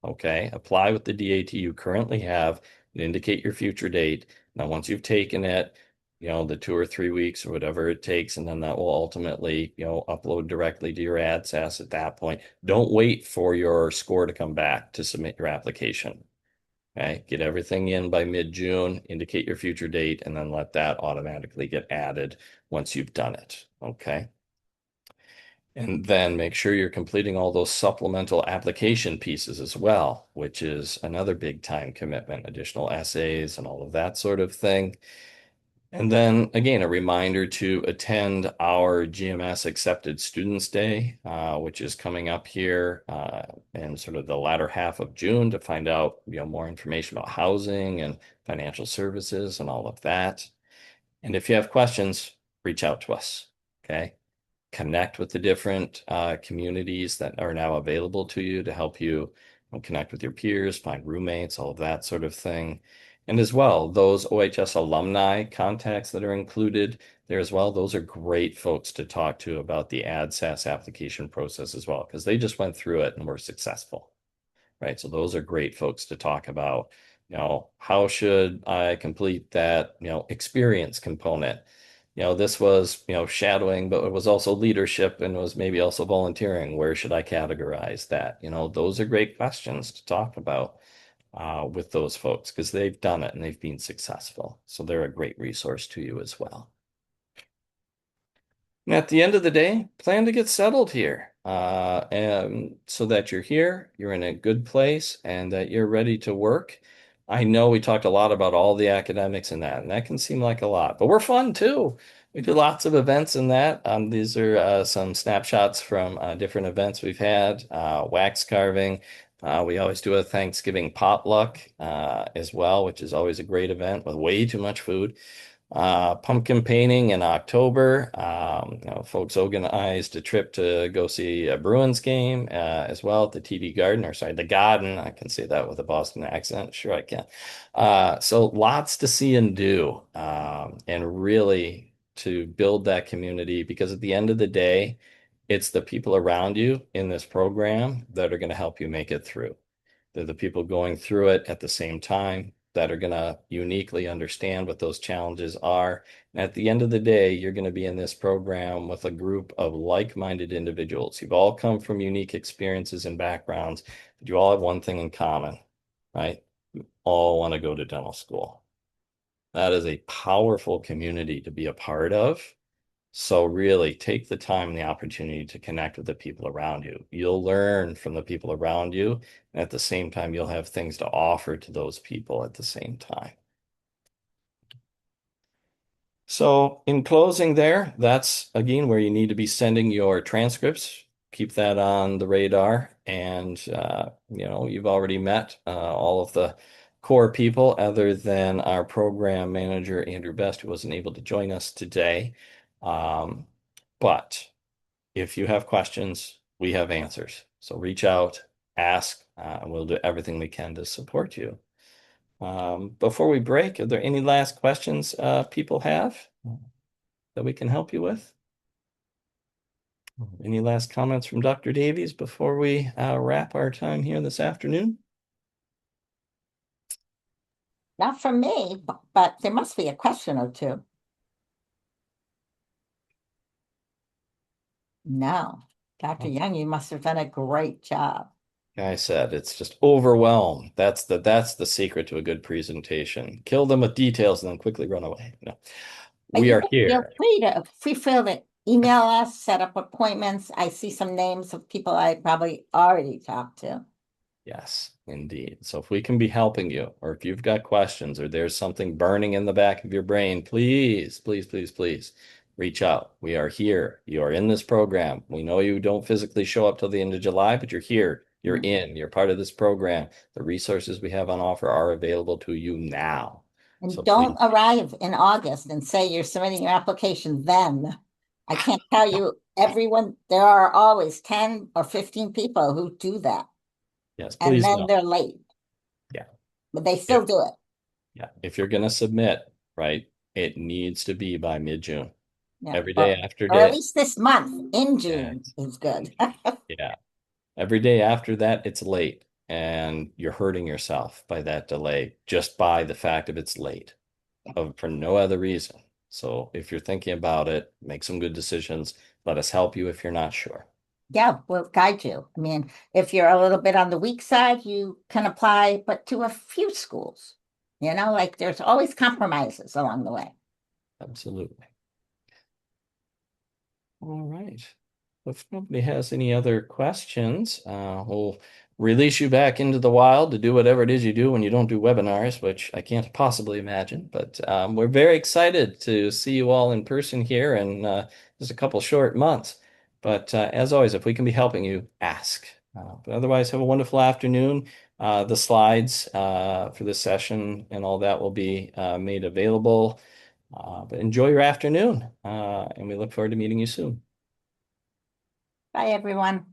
Okay, apply with the DAT you currently have and indicate your future date. Now, once you've taken it, the 2 or 3 weeks or whatever it takes, and then that will ultimately, upload directly to your ADSAS at that point. Don't wait for your score to come back to submit your application. Okay, get everything in by mid-June, indicate your future date, and then let that automatically get added once you've done it. Okay. And then make sure you're completing all those supplemental application pieces as well, which is another big time commitment, additional essays and all of that sort of thing. And then again, a reminder to attend our GMS Accepted Students Day, which is coming up here in sort of the latter half of June to find out more information about housing and financial services and all of that. And if you have questions, reach out to us. Okay. Connect with the different communities that are now available to you to help you connect with your peers, find roommates, all of that sort of thing. And as well, those OHS alumni contacts that are included there as well, those are great folks to talk to about the ADSAS application process as well, because they just went through it and were successful, right? So those are great folks to talk about, how should I complete that, experience component? This was, shadowing, but it was also leadership and was maybe also volunteering. Where should I categorize that? Those are great questions to talk about with those folks because they've done it and they've been successful. So they're a great resource to you as well. And at the end of the day, plan to get settled here, and so that you're here, you're in a good place, and that you're ready to work. I know we talked a lot about all the academics and that can seem like a lot, but we're fun too. We do lots of events in that. These are some snapshots from different events we've had, wax carving. We always do a Thanksgiving potluck as well, which is always a great event with way too much food. Pumpkin painting in October. Folks organized a trip to go see a Bruins game as well at the TD Garden, or sorry, the Garden. I can say that with a Boston accent. Sure, I can. So lots to see and do, and really to build that community because at the end of the day, it's the people around you in this program that are going to help you make it through. They're the people going through it at the same time that are going to uniquely understand what those challenges are. And at the end of the day, you're going to be in this program with a group of like-minded individuals. You've all come from unique experiences and backgrounds, but you all have one thing in common, right? You all want to go to dental school. That is a powerful community to be a part of. So really take the time and the opportunity to connect with the people around you. You'll learn from the people around you. And at the same time, you'll have things to offer to those people at the same time. So in closing there, that's again where you need to be sending your transcripts. Keep that on the radar. And you've already met all of the core people other than our program manager, Andrew Best, who wasn't able to join us today. Um, but if you have questions, we have answers. So reach out, ask, and we'll do everything we can to support you. Before we break, are there any last questions people have that we can help you with? Any last comments from Dr. Davies before we wrap our time here this afternoon? Not from me, but there must be a question or two. No. Dr. Young, you must have done a great job. Like I said, it's just overwhelmed. That's the secret to a good presentation. Kill them with details and then quickly run away. No, But we you are can feel here. free to feel to email us, set up appointments. I see some names of people I probably already talked to. Yes, indeed. So if we can be helping you, or if you've got questions, or there's something burning in the back of your brain, please, please, please, please reach out. We are here. You are in this program. We know you don't physically show up till the end of July, but you're here. You're in. You're part of this program. The resources we have on offer are available to you now. And So don't please, arrive in August and say you're submitting your application then. I can't tell you everyone, there are always 10 or 15 people who do that. yes, And please then don't. they're late, Yeah. but they still If do it. yeah, if you're going to submit, right, it needs to be by mid-June. Yeah. Every day after Or at day. least this month in June Yes. is good. Yeah. Every day after that, it's late, and you're hurting yourself by that delay just by the fact of it's late, for no other reason. So if you're thinking about it, make some good decisions. Let us help you if you're not sure. Yeah, we'll guide you. I mean, if you're a little bit on the weak side, you can apply, but to a few schools. Like there's always compromises along the way. Absolutely. All right. If nobody has any other questions, we'll release you back into the wild to do whatever it is you do when you don't do webinars, which I can't possibly imagine. But we're very excited to see you all in person here in just a couple short months. But as always, if we can be helping you, ask. But otherwise, have a wonderful afternoon. The slides for this session and all that will be made available. But enjoy your afternoon, and we look forward to meeting you soon. Bye, everyone.